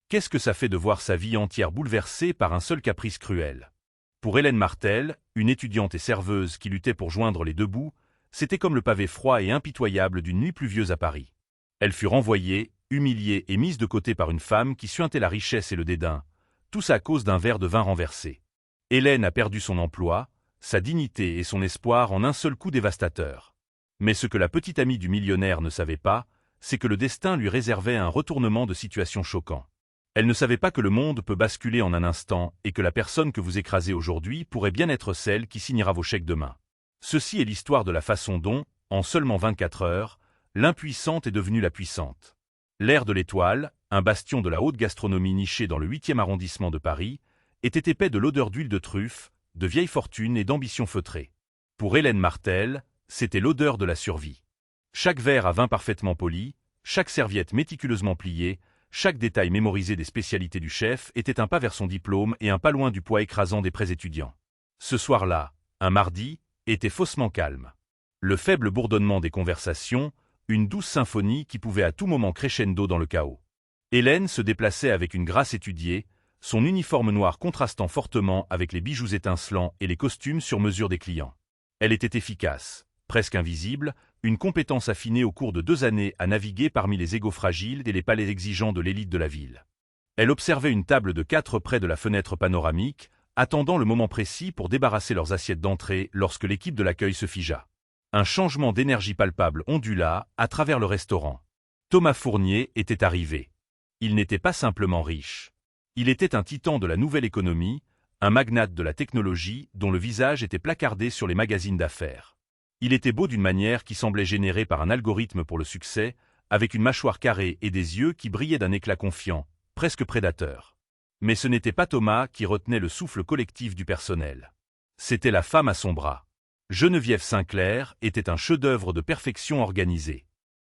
Qu'est-ce que ça fait de voir sa vie entière bouleversée par un seul caprice cruel? Pour Hélène Martel, une étudiante et serveuse qui luttait pour joindre les deux bouts, c'était comme le pavé froid et impitoyable d'une nuit pluvieuse à Paris. Elle fut renvoyée, humiliée et mise de côté par une femme qui suintait la richesse et le dédain, tout ça à cause d'un verre de vin renversé. Hélène a perdu son emploi, sa dignité et son espoir en un seul coup dévastateur. Mais ce que la petite amie du millionnaire ne savait pas, c'est que le destin lui réservait un retournement de situation choquant. Elle ne savait pas que le monde peut basculer en un instant et que la personne que vous écrasez aujourd'hui pourrait bien être celle qui signera vos chèques demain. Ceci est l'histoire de la façon dont, en seulement 24 heures, l'impuissante est devenue la puissante. L'air de l'Étoile, un bastion de la haute gastronomie niché dans le 8e arrondissement de Paris, était épais de l'odeur d'huile de truffe, de vieille fortune et d'ambition feutrée. Pour Hélène Martel, c'était l'odeur de la survie. Chaque verre à vin parfaitement poli, chaque serviette méticuleusement pliée, chaque détail mémorisé des spécialités du chef était un pas vers son diplôme et un pas loin du poids écrasant des prêts étudiants. Ce soir-là, un mardi, était faussement calme. Le faible bourdonnement des conversations, une douce symphonie qui pouvait à tout moment crescendo dans le chaos. Hélène se déplaçait avec une grâce étudiée, son uniforme noir contrastant fortement avec les bijoux étincelants et les costumes sur mesure des clients. Elle était efficace, presque invisible, une compétence affinée au cours de 2 années à naviguer parmi les égos fragiles et les palais exigeants de l'élite de la ville. Elle observait une table de 4 près de la fenêtre panoramique, attendant le moment précis pour débarrasser leurs assiettes d'entrée lorsque l'équipe de l'accueil se figea. Un changement d'énergie palpable ondula à travers le restaurant. Thomas Fournier était arrivé. Il n'était pas simplement riche. Il était un titan de la nouvelle économie, un magnate de la technologie dont le visage était placardé sur les magazines d'affaires. Il était beau d'une manière qui semblait générée par un algorithme pour le succès, avec une mâchoire carrée et des yeux qui brillaient d'un éclat confiant, presque prédateur. Mais ce n'était pas Thomas qui retenait le souffle collectif du personnel. C'était la femme à son bras. Geneviève Sinclair était un chef-d'œuvre de perfection organisée.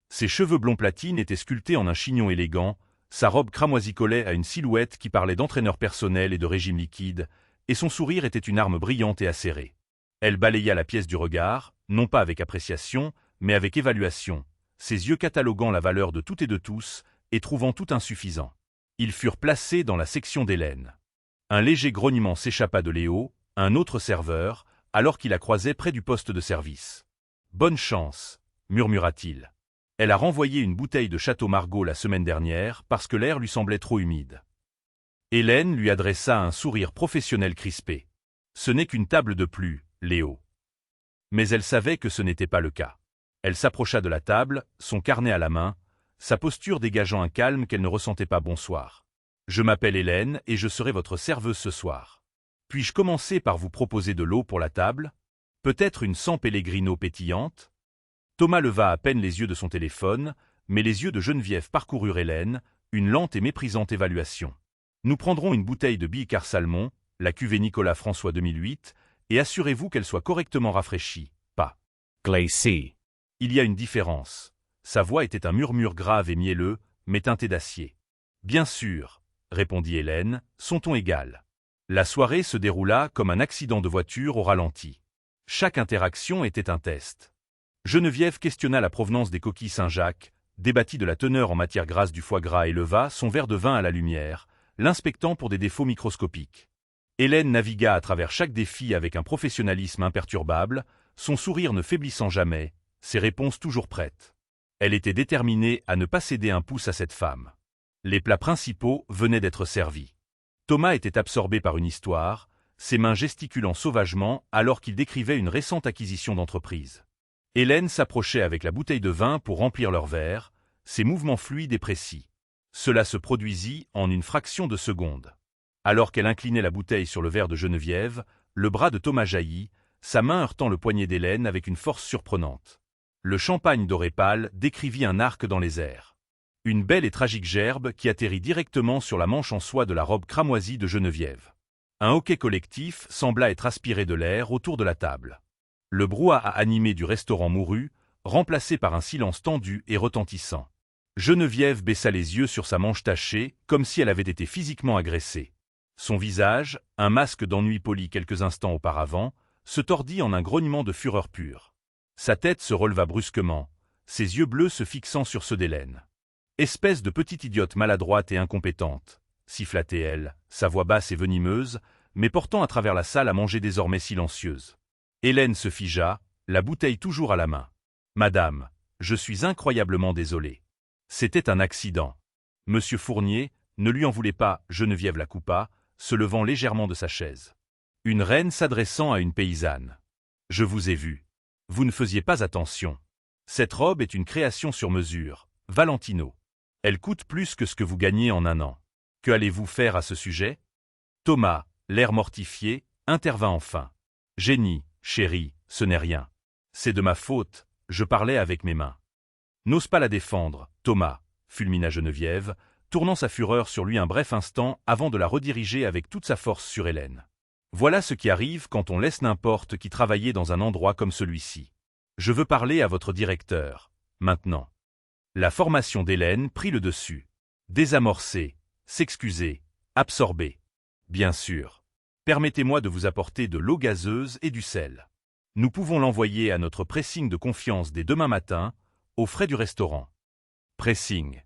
Ses cheveux blonds platine étaient sculptés en un chignon élégant, sa robe cramoisie collait à une silhouette qui parlait d'entraîneur personnel et de régime liquide, et son sourire était une arme brillante et acérée. Elle balaya la pièce du regard, non pas avec appréciation, mais avec évaluation, ses yeux cataloguant la valeur de tout et de tous, et trouvant tout insuffisant. Ils furent placés dans la section d'Hélène. Un léger grognement s'échappa de Léo, un autre serveur, alors qu'il la croisait près du poste de service. « Bonne chance », murmura-t-il. Elle a renvoyé une bouteille de Château Margaux la semaine dernière parce que l'air lui semblait trop humide. Hélène lui adressa un sourire professionnel crispé. « Ce n'est qu'une table de plus, Léo. » Mais elle savait que ce n'était pas le cas. Elle s'approcha de la table, son carnet à la main, sa posture dégageant un calme qu'elle ne ressentait pas. « Bonsoir. Je m'appelle Hélène et je serai votre serveuse ce soir. Puis-je commencer par vous proposer de l'eau pour la table? Peut-être une San Pellegrino pétillante ?» Thomas leva à peine les yeux de son téléphone, mais les yeux de Geneviève parcoururent Hélène, une lente et méprisante évaluation. « Nous prendrons une bouteille de Bicard Salmon, la cuvée Nicolas François 2008, et assurez-vous qu'elle soit correctement rafraîchie, pas glacée. » Il y a une différence. Sa voix était un murmure grave et mielleux, mais teinté d'acier. « Bien sûr, » répondit Hélène, son ton égal. La soirée se déroula comme un accident de voiture au ralenti. Chaque interaction était un test. Geneviève questionna la provenance des coquilles Saint-Jacques, débattit de la teneur en matière grasse du foie gras et leva son verre de vin à la lumière, l'inspectant pour des défauts microscopiques. Hélène navigua à travers chaque défi avec un professionnalisme imperturbable, son sourire ne faiblissant jamais, ses réponses toujours prêtes. Elle était déterminée à ne pas céder un pouce à cette femme. Les plats principaux venaient d'être servis. Thomas était absorbé par une histoire, ses mains gesticulant sauvagement alors qu'il décrivait une récente acquisition d'entreprise. Hélène s'approchait avec la bouteille de vin pour remplir leur verre, ses mouvements fluides et précis. Cela se produisit en une fraction de seconde. Alors qu'elle inclinait la bouteille sur le verre de Geneviève, le bras de Thomas jaillit, sa main heurtant le poignet d'Hélène avec une force surprenante. Le champagne doré pâle décrivit un arc dans les airs. Une belle et tragique gerbe qui atterrit directement sur la manche en soie de la robe cramoisie de Geneviève. Un hoquet collectif sembla être aspiré de l'air autour de la table. Le brouhaha animé du restaurant mourut, remplacé par un silence tendu et retentissant. Geneviève baissa les yeux sur sa manche tachée, comme si elle avait été physiquement agressée. Son visage, un masque d'ennui poli quelques instants auparavant, se tordit en un grognement de fureur pure. Sa tête se releva brusquement, ses yeux bleus se fixant sur ceux d'Hélène. « Espèce de petite idiote maladroite et incompétente » siffla-t-elle, sa voix basse et venimeuse, mais portant à travers la salle à manger désormais silencieuse. Hélène se figea, la bouteille toujours à la main. « Madame, je suis incroyablement désolé. C'était un accident. » Monsieur Fournier ne lui en voulait pas, Geneviève la coupa, se levant légèrement de sa chaise. Une reine s'adressant à une paysanne. « Je vous ai vu. Vous ne faisiez pas attention. Cette robe est une création sur mesure, Valentino. Elle coûte plus que ce que vous gagnez en un an. Que allez-vous faire à ce sujet ?» Thomas, l'air mortifié, intervint enfin. « Génie, chérie, ce n'est rien. C'est de ma faute, je parlais avec mes mains. »« N'ose pas la défendre, Thomas, » fulmina Geneviève, tournant sa fureur sur lui un bref instant avant de la rediriger avec toute sa force sur Hélène. « Voilà ce qui arrive quand on laisse n'importe qui travailler dans un endroit comme celui-ci. Je veux parler à votre directeur, maintenant. » La formation d'Hélène prit le dessus. Désamorcer, s'excuser, absorber. Bien sûr. Permettez-moi de vous apporter de l'eau gazeuse et du sel. Nous pouvons l'envoyer à notre pressing de confiance dès demain matin, aux frais du restaurant. Pressing.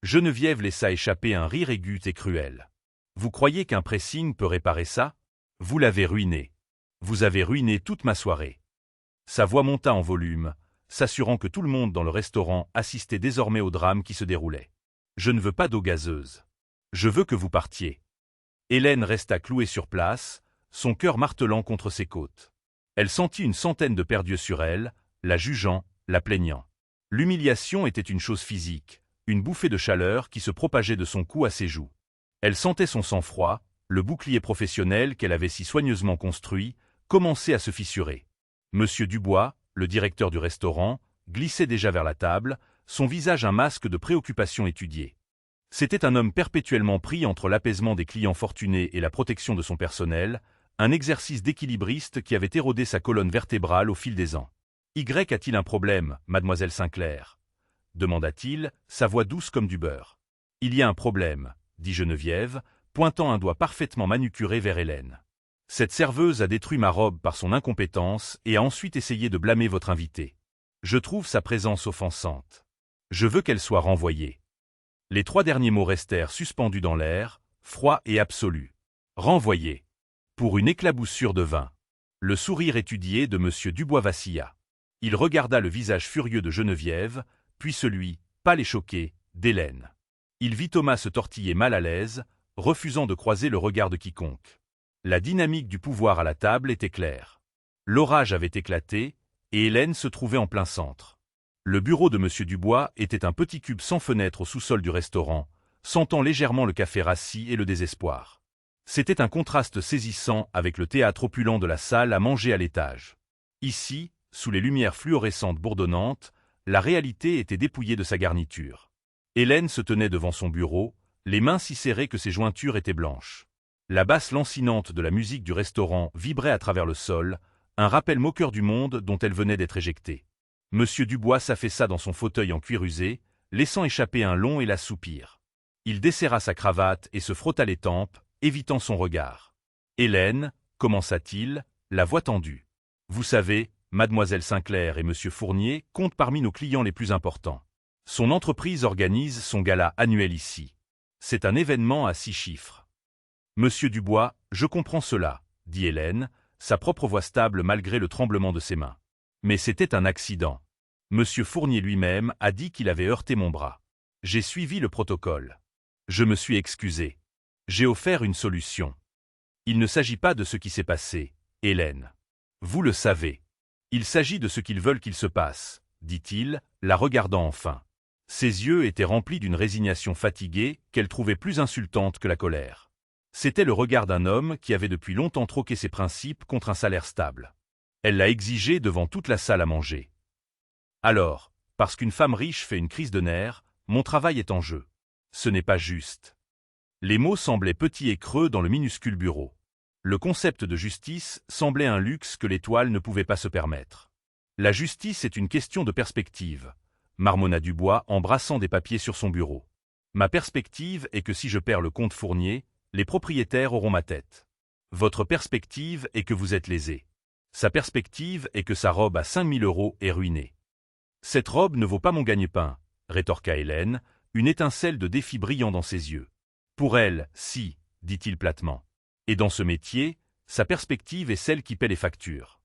Geneviève laissa échapper un rire aigu et cruel. Vous croyez qu'un pressing peut réparer ça? Vous l'avez ruiné. Vous avez ruiné toute ma soirée. Sa voix monta en volume, s'assurant que tout le monde dans le restaurant assistait désormais au drame qui se déroulait. Je ne veux pas d'eau gazeuse. Je veux que vous partiez. Hélène resta clouée sur place, son cœur martelant contre ses côtes. Elle sentit une centaine de perdus sur elle, la jugeant, la plaignant. L'humiliation était une chose physique, une bouffée de chaleur qui se propageait de son cou à ses joues. Elle sentait son sang-froid, le bouclier professionnel qu'elle avait si soigneusement construit, commencer à se fissurer. Monsieur Dubois, le directeur du restaurant, glissait déjà vers la table, son visage un masque de préoccupation étudié. C'était un homme perpétuellement pris entre l'apaisement des clients fortunés et la protection de son personnel, un exercice d'équilibriste qui avait érodé sa colonne vertébrale au fil des ans. « Y a-t-il un problème, mademoiselle Sinclair ?» demanda-t-il, sa voix douce comme du beurre. « Il y a un problème, » dit Geneviève, pointant un doigt parfaitement manucuré vers Hélène. « Cette serveuse a détruit ma robe par son incompétence et a ensuite essayé de blâmer votre invité. Je trouve sa présence offensante. Je veux qu'elle soit renvoyée. » Les 3 derniers mots restèrent suspendus dans l'air, froids et absolus. Renvoyé. Pour une éclaboussure de vin. Le sourire étudié de Monsieur Dubois vacilla. Il regarda le visage furieux de Geneviève, puis celui, pâle et choqué, d'Hélène. Il vit Thomas se tortiller mal à l'aise, refusant de croiser le regard de quiconque. La dynamique du pouvoir à la table était claire. L'orage avait éclaté, et Hélène se trouvait en plein centre. Le bureau de Monsieur Dubois était un petit cube sans fenêtre au sous-sol du restaurant, sentant légèrement le café rassis et le désespoir. C'était un contraste saisissant avec le théâtre opulent de la salle à manger à l'étage. Ici, sous les lumières fluorescentes bourdonnantes, la réalité était dépouillée de sa garniture. Hélène se tenait devant son bureau, les mains si serrées que ses jointures étaient blanches. La basse lancinante de la musique du restaurant vibrait à travers le sol, un rappel moqueur du monde dont elle venait d'être éjectée. Monsieur Dubois s'affaissa dans son fauteuil en cuir usé, laissant échapper un long et las soupir. Il desserra sa cravate et se frotta les tempes, évitant son regard. « Hélène, » commença-t-il, la voix tendue. « Vous savez, mademoiselle Sinclair et monsieur Fournier comptent parmi nos clients les plus importants. Son entreprise organise son gala annuel ici. C'est un événement à 6 chiffres. »« Monsieur Dubois, je comprends cela, » dit Hélène, sa propre voix stable malgré le tremblement de ses mains. Mais c'était un accident. Monsieur Fournier lui-même a dit qu'il avait heurté mon bras. J'ai suivi le protocole. Je me suis excusé. J'ai offert une solution. Il ne s'agit pas de ce qui s'est passé, Hélène. Vous le savez. Il s'agit de ce qu'ils veulent qu'il se passe, dit-il, la regardant enfin. Ses yeux étaient remplis d'une résignation fatiguée qu'elle trouvait plus insultante que la colère. C'était le regard d'un homme qui avait depuis longtemps troqué ses principes contre un salaire stable. Elle l'a exigé devant toute la salle à manger. Alors, parce qu'une femme riche fait une crise de nerfs, mon travail est en jeu. Ce n'est pas juste. Les mots semblaient petits et creux dans le minuscule bureau. Le concept de justice semblait un luxe que l'étoile ne pouvait pas se permettre. La justice est une question de perspective, marmonna Dubois en brassant des papiers sur son bureau. Ma perspective est que si je perds le compte Fournier, les propriétaires auront ma tête. Votre perspective est que vous êtes lésé. Sa perspective est que sa robe à 5 000 € est ruinée. Cette robe ne vaut pas mon gagne-pain, rétorqua Hélène, une étincelle de défi brillant dans ses yeux. Pour elle, si, dit-il platement. Et dans ce métier, sa perspective est celle qui paie les factures.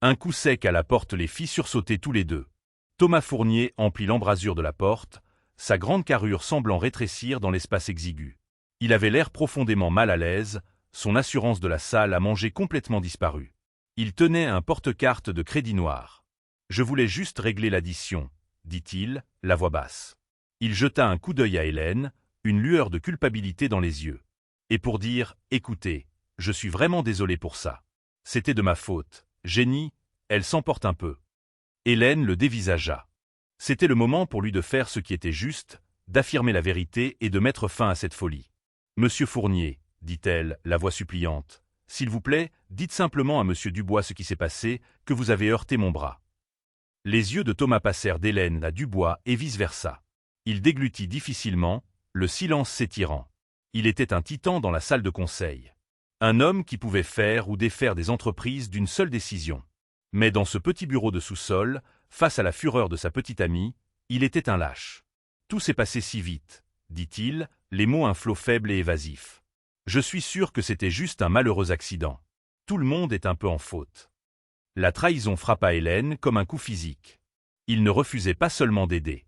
Un coup sec à la porte les fit sursauter tous les deux. Thomas Fournier emplit l'embrasure de la porte, sa grande carrure semblant rétrécir dans l'espace exigu. Il avait l'air profondément mal à l'aise, son assurance de la salle a mangé complètement disparu. Il tenait un porte-carte de crédit noir. « Je voulais juste régler l'addition », dit-il, la voix basse. Il jeta un coup d'œil à Hélène, une lueur de culpabilité dans les yeux. Et pour dire « Écoutez, je suis vraiment désolé pour ça. C'était de ma faute. Génie, elle s'emporte un peu. » Hélène le dévisagea. C'était le moment pour lui de faire ce qui était juste, d'affirmer la vérité et de mettre fin à cette folie. « Monsieur Fournier, » dit-elle, la voix suppliante, « s'il vous plaît, dites simplement à Monsieur Dubois ce qui s'est passé, que vous avez heurté mon bras. » Les yeux de Thomas passèrent d'Hélène à Dubois et vice-versa. Il déglutit difficilement, le silence s'étirant. Il était un titan dans la salle de conseil. Un homme qui pouvait faire ou défaire des entreprises d'une seule décision. Mais dans ce petit bureau de sous-sol, face à la fureur de sa petite amie, il était un lâche. « Tout s'est passé si vite, » dit-il, les mots un flot faible et évasif. « Je suis sûr que c'était juste un malheureux accident. Tout le monde est un peu en faute. » La trahison frappa Hélène comme un coup physique. Il ne refusait pas seulement d'aider.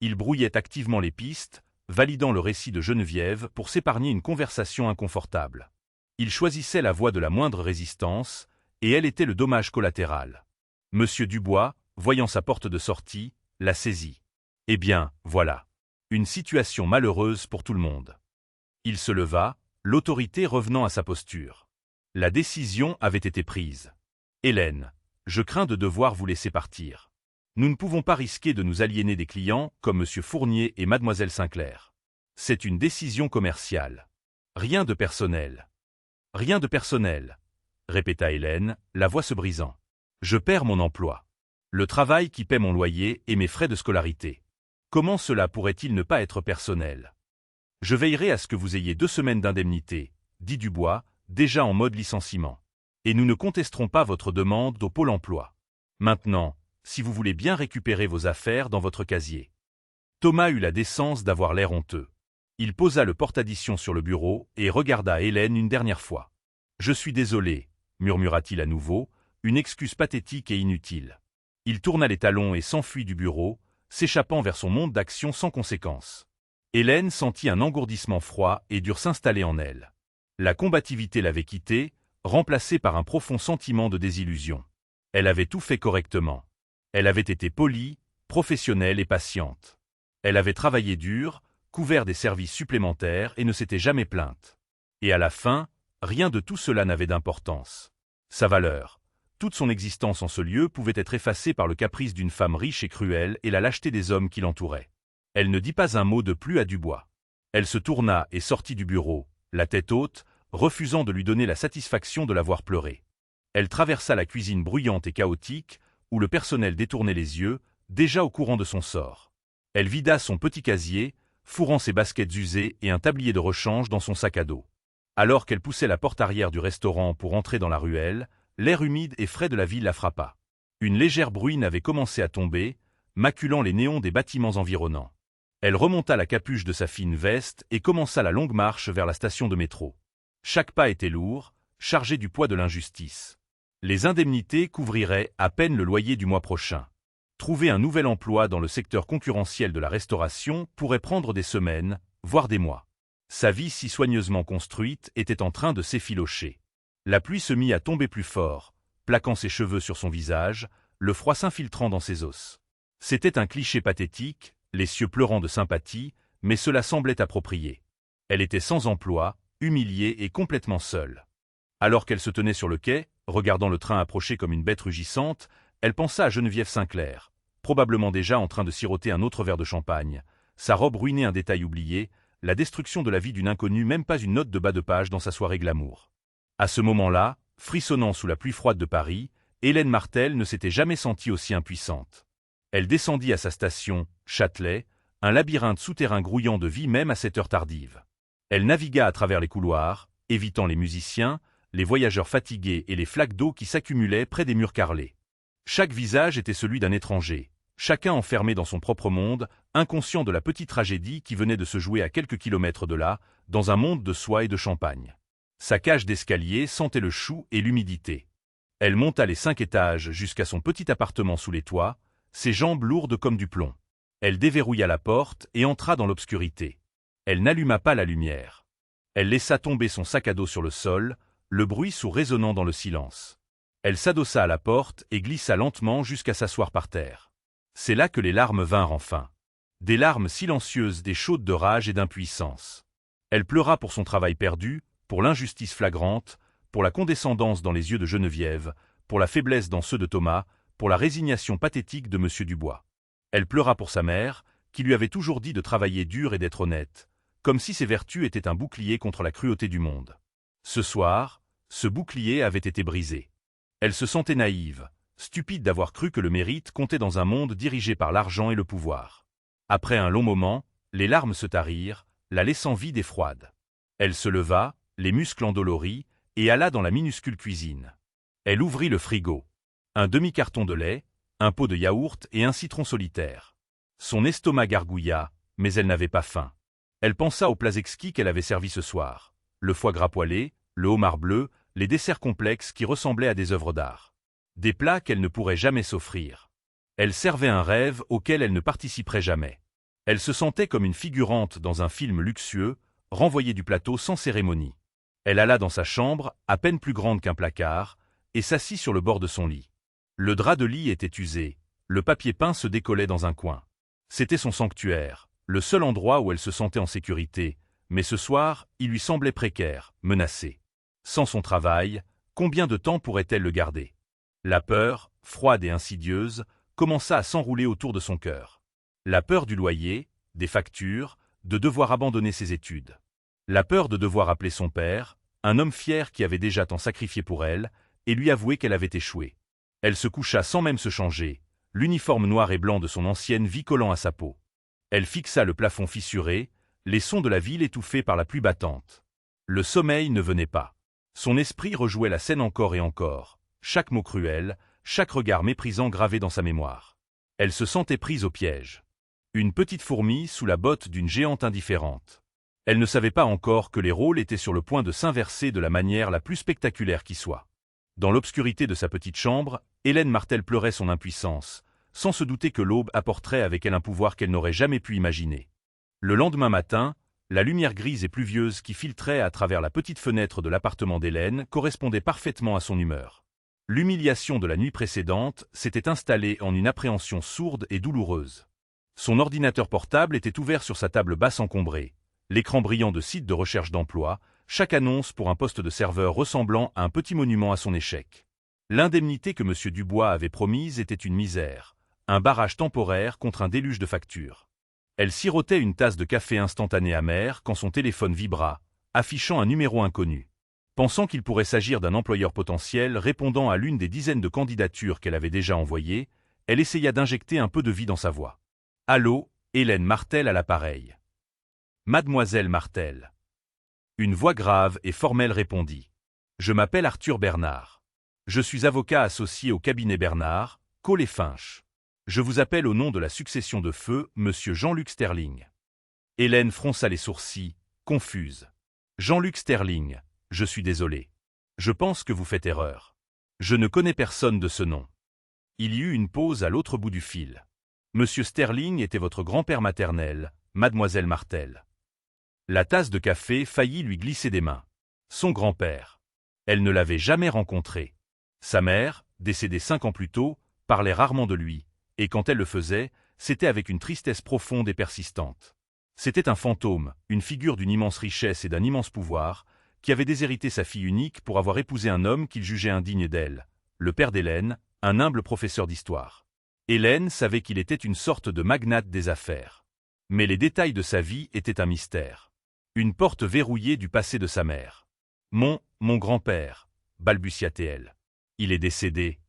Il brouillait activement les pistes, validant le récit de Geneviève pour s'épargner une conversation inconfortable. Il choisissait la voie de la moindre résistance, et elle était le dommage collatéral. Monsieur Dubois, voyant sa porte de sortie, la saisit. Eh bien, voilà. Une situation malheureuse pour tout le monde. Il se leva, l'autorité revenant à sa posture. La décision avait été prise. Hélène, je crains de devoir vous laisser partir. Nous ne pouvons pas risquer de nous aliéner des clients comme Monsieur Fournier et Mademoiselle Sinclair. C'est une décision commerciale. Rien de personnel. Rien de personnel, répéta Hélène, la voix se brisant. Je perds mon emploi. Le travail qui paie mon loyer et mes frais de scolarité. Comment cela pourrait-il ne pas être personnel? Je veillerai à ce que vous ayez 2 semaines d'indemnité, dit Dubois, déjà en mode licenciement. Et nous ne contesterons pas votre demande au Pôle emploi. Maintenant, si vous voulez bien récupérer vos affaires dans votre casier. Thomas eut la décence d'avoir l'air honteux. Il posa le porte-addition sur le bureau et regarda Hélène une dernière fois. « Je suis désolé, » murmura-t-il à nouveau, une excuse pathétique et inutile. Il tourna les talons et s'enfuit du bureau, s'échappant vers son monde d'action sans conséquence. Hélène sentit un engourdissement froid et dur s'installer en elle. La combativité l'avait quittée, remplacée par un profond sentiment de désillusion. Elle avait tout fait correctement. Elle avait été polie, professionnelle et patiente. Elle avait travaillé dur, couvert des services supplémentaires et ne s'était jamais plainte. Et à la fin, rien de tout cela n'avait d'importance. Sa valeur, toute son existence en ce lieu pouvait être effacée par le caprice d'une femme riche et cruelle et la lâcheté des hommes qui l'entouraient. Elle ne dit pas un mot de plus à Dubois. Elle se tourna et sortit du bureau, la tête haute, refusant de lui donner la satisfaction de l'avoir pleuré. Elle traversa la cuisine bruyante et chaotique, où le personnel détournait les yeux, déjà au courant de son sort. Elle vida son petit casier, fourrant ses baskets usées et un tablier de rechange dans son sac à dos. Alors qu'elle poussait la porte arrière du restaurant pour entrer dans la ruelle, l'air humide et frais de la ville la frappa. Une légère bruine avait commencé à tomber, maculant les néons des bâtiments environnants. Elle remonta la capuche de sa fine veste et commença la longue marche vers la station de métro. Chaque pas était lourd, chargé du poids de l'injustice. Les indemnités couvriraient à peine le loyer du mois prochain. Trouver un nouvel emploi dans le secteur concurrentiel de la restauration pourrait prendre des semaines, voire des mois. Sa vie si soigneusement construite était en train de s'effilocher. La pluie se mit à tomber plus fort, plaquant ses cheveux sur son visage, le froid s'infiltrant dans ses os. C'était un cliché pathétique, les cieux pleurant de sympathie, mais cela semblait approprié. Elle était sans emploi, humiliée et complètement seule. Alors qu'elle se tenait sur le quai, regardant le train approcher comme une bête rugissante, elle pensa à Geneviève Sinclair, probablement déjà en train de siroter un autre verre de champagne. Sa robe ruinait un détail oublié, la destruction de la vie d'une inconnue, même pas une note de bas de page dans sa soirée glamour. À ce moment-là, frissonnant sous la pluie froide de Paris, Hélène Martel ne s'était jamais sentie aussi impuissante. Elle descendit à sa station, Châtelet, un labyrinthe souterrain grouillant de vie même à cette heure tardive. Elle navigua à travers les couloirs, évitant les musiciens, les voyageurs fatigués et les flaques d'eau qui s'accumulaient près des murs carrelés. Chaque visage était celui d'un étranger, chacun enfermé dans son propre monde, inconscient de la petite tragédie qui venait de se jouer à quelques kilomètres de là, dans un monde de soie et de champagne. Sa cage d'escalier sentait le chou et l'humidité. Elle monta les 5 étages jusqu'à son petit appartement sous les toits, ses jambes lourdes comme du plomb. Elle déverrouilla la porte et entra dans l'obscurité. Elle n'alluma pas la lumière. Elle laissa tomber son sac à dos sur le sol, le bruit sourd résonnant dans le silence. Elle s'adossa à la porte et glissa lentement jusqu'à s'asseoir par terre. C'est là que les larmes vinrent enfin. Des larmes silencieuses, des chaudes de rage et d'impuissance. Elle pleura pour son travail perdu, pour l'injustice flagrante, pour la condescendance dans les yeux de Geneviève, pour la faiblesse dans ceux de Thomas, pour la résignation pathétique de M. Dubois. Elle pleura pour sa mère, qui lui avait toujours dit de travailler dur et d'être honnête, comme si ses vertus étaient un bouclier contre la cruauté du monde. Ce soir, ce bouclier avait été brisé. Elle se sentait naïve, stupide d'avoir cru que le mérite comptait dans un monde dirigé par l'argent et le pouvoir. Après un long moment, les larmes se tarirent, la laissant vide et froide. Elle se leva, les muscles endoloris, et alla dans la minuscule cuisine. Elle ouvrit le frigo. Un demi-carton de lait, un pot de yaourt et un citron solitaire. Son estomac gargouilla, mais elle n'avait pas faim. Elle pensa aux plats exquis qu'elle avait servis ce soir. Le foie gras poêlé, le homard bleu, les desserts complexes qui ressemblaient à des œuvres d'art. Des plats qu'elle ne pourrait jamais s'offrir. Elle servait un rêve auquel elle ne participerait jamais. Elle se sentait comme une figurante dans un film luxueux, renvoyée du plateau sans cérémonie. Elle alla dans sa chambre, à peine plus grande qu'un placard, et s'assit sur le bord de son lit. Le drap de lit était usé, le papier peint se décollait dans un coin. C'était son sanctuaire, le seul endroit où elle se sentait en sécurité, mais ce soir, il lui semblait précaire, menacé. Sans son travail, combien de temps pourrait-elle le garder? La peur, froide et insidieuse, commença à s'enrouler autour de son cœur. La peur du loyer, des factures, de devoir abandonner ses études. La peur de devoir appeler son père, un homme fier qui avait déjà tant sacrifié pour elle, et lui avouer qu'elle avait échoué. Elle se coucha sans même se changer, l'uniforme noir et blanc de son ancienne vie collant à sa peau. Elle fixa le plafond fissuré, les sons de la ville étouffés par la pluie battante. Le sommeil ne venait pas. Son esprit rejouait la scène encore et encore, chaque mot cruel, chaque regard méprisant gravé dans sa mémoire. Elle se sentait prise au piège. Une petite fourmi sous la botte d'une géante indifférente. Elle ne savait pas encore que les rôles étaient sur le point de s'inverser de la manière la plus spectaculaire qui soit. Dans l'obscurité de sa petite chambre, Hélène Martel pleurait son impuissance, sans se douter que l'aube apporterait avec elle un pouvoir qu'elle n'aurait jamais pu imaginer. Le lendemain matin, la lumière grise et pluvieuse qui filtrait à travers la petite fenêtre de l'appartement d'Hélène correspondait parfaitement à son humeur. L'humiliation de la nuit précédente s'était installée en une appréhension sourde et douloureuse. Son ordinateur portable était ouvert sur sa table basse encombrée, l'écran brillant de sites de recherche d'emploi, chaque annonce pour un poste de serveur ressemblant à un petit monument à son échec. L'indemnité que M. Dubois avait promise était une misère, un barrage temporaire contre un déluge de factures. Elle sirotait une tasse de café instantané amer quand son téléphone vibra, affichant un numéro inconnu. Pensant qu'il pourrait s'agir d'un employeur potentiel répondant à l'une des dizaines de candidatures qu'elle avait déjà envoyées, elle essaya d'injecter un peu de vie dans sa voix. « Allô, Hélène Martel à l'appareil. »« Mademoiselle Martel. » Une voix grave et formelle répondit. « Je m'appelle Arthur Bernard. Je suis avocat associé au cabinet Bernard, Cole et Finch. Je vous appelle au nom de la succession de feu, Monsieur Jean-Luc Sterling. » Hélène fronça les sourcils, confuse. « Jean-Luc Sterling, je suis désolé. Je pense que vous faites erreur. Je ne connais personne de ce nom. » Il y eut une pause à l'autre bout du fil. Monsieur Sterling était votre grand-père maternel, Mademoiselle Martel. La tasse de café faillit lui glisser des mains. Son grand-père. Elle ne l'avait jamais rencontré. Sa mère, décédée 5 ans plus tôt, parlait rarement de lui, et quand elle le faisait, c'était avec une tristesse profonde et persistante. C'était un fantôme, une figure d'une immense richesse et d'un immense pouvoir, qui avait déshérité sa fille unique pour avoir épousé un homme qu'il jugeait indigne d'elle, le père d'Hélène, un humble professeur d'histoire. Hélène savait qu'il était une sorte de magnate des affaires. Mais les détails de sa vie étaient un mystère. Une porte verrouillée du passé de sa mère. Mon grand-père, balbutia-t-elle. Il est décédé.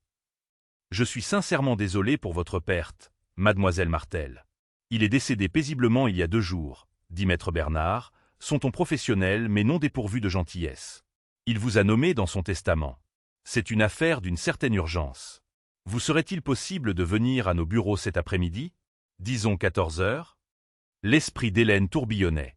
Je suis sincèrement désolé pour votre perte, Mademoiselle Martel. Il est décédé paisiblement il y a 2 jours, dit Maître Bernard, son ton professionnel mais non dépourvu de gentillesse. Il vous a nommé dans son testament. C'est une affaire d'une certaine urgence. Vous serait-il possible de venir à nos bureaux cet après-midi? Disons 14 heures? L'esprit d'Hélène tourbillonnait.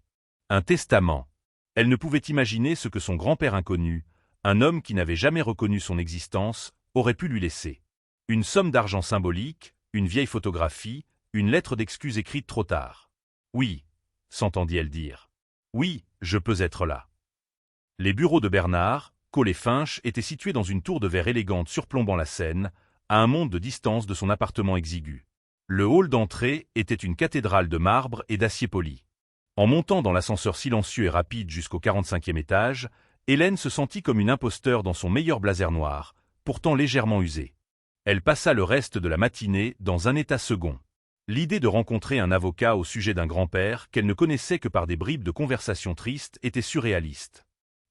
Un testament. Elle ne pouvait imaginer ce que son grand-père inconnu, un homme qui n'avait jamais reconnu son existence, aurait pu lui laisser. Une somme d'argent symbolique, une vieille photographie, une lettre d'excuse écrite trop tard. Oui, s'entendit-elle dire. Oui, je peux être là. Les bureaux de Bernard, Cole et Finch, étaient situés dans une tour de verre élégante surplombant la Seine, à un monde de distance de son appartement exigu. Le hall d'entrée était une cathédrale de marbre et d'acier poli. En montant dans l'ascenseur silencieux et rapide jusqu'au 45e étage, Hélène se sentit comme une imposteur dans son meilleur blazer noir, pourtant légèrement usé. Elle passa le reste de la matinée dans un état second. L'idée de rencontrer un avocat au sujet d'un grand-père qu'elle ne connaissait que par des bribes de conversation tristes était surréaliste.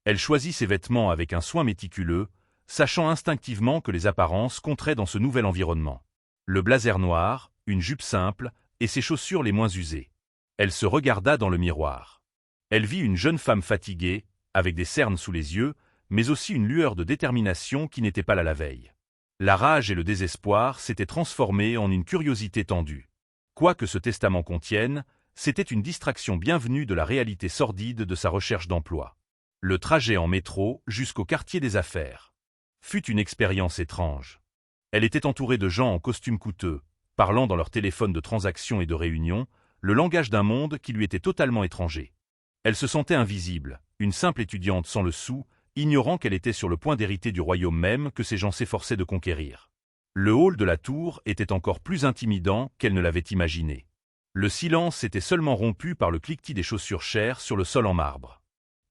Elle choisit ses vêtements avec un soin méticuleux, sachant instinctivement que les apparences compteraient dans ce nouvel environnement. Le blazer noir, une jupe simple, et ses chaussures les moins usées. Elle se regarda dans le miroir. Elle vit une jeune femme fatiguée, avec des cernes sous les yeux, mais aussi une lueur de détermination qui n'était pas là la veille. La rage et le désespoir s'étaient transformés en une curiosité tendue. Quoi que ce testament contienne, c'était une distraction bienvenue de la réalité sordide de sa recherche d'emploi. Le trajet en métro jusqu'au quartier des affaires fut une expérience étrange. Elle était entourée de gens en costumes coûteux, parlant dans leur téléphone de transactions et de réunions, le langage d'un monde qui lui était totalement étranger. Elle se sentait invisible, une simple étudiante sans le sou, ignorant qu'elle était sur le point d'hériter du royaume même que ces gens s'efforçaient de conquérir. Le hall de la tour était encore plus intimidant qu'elle ne l'avait imaginé. Le silence était seulement rompu par le cliquetis des chaussures chères sur le sol en marbre.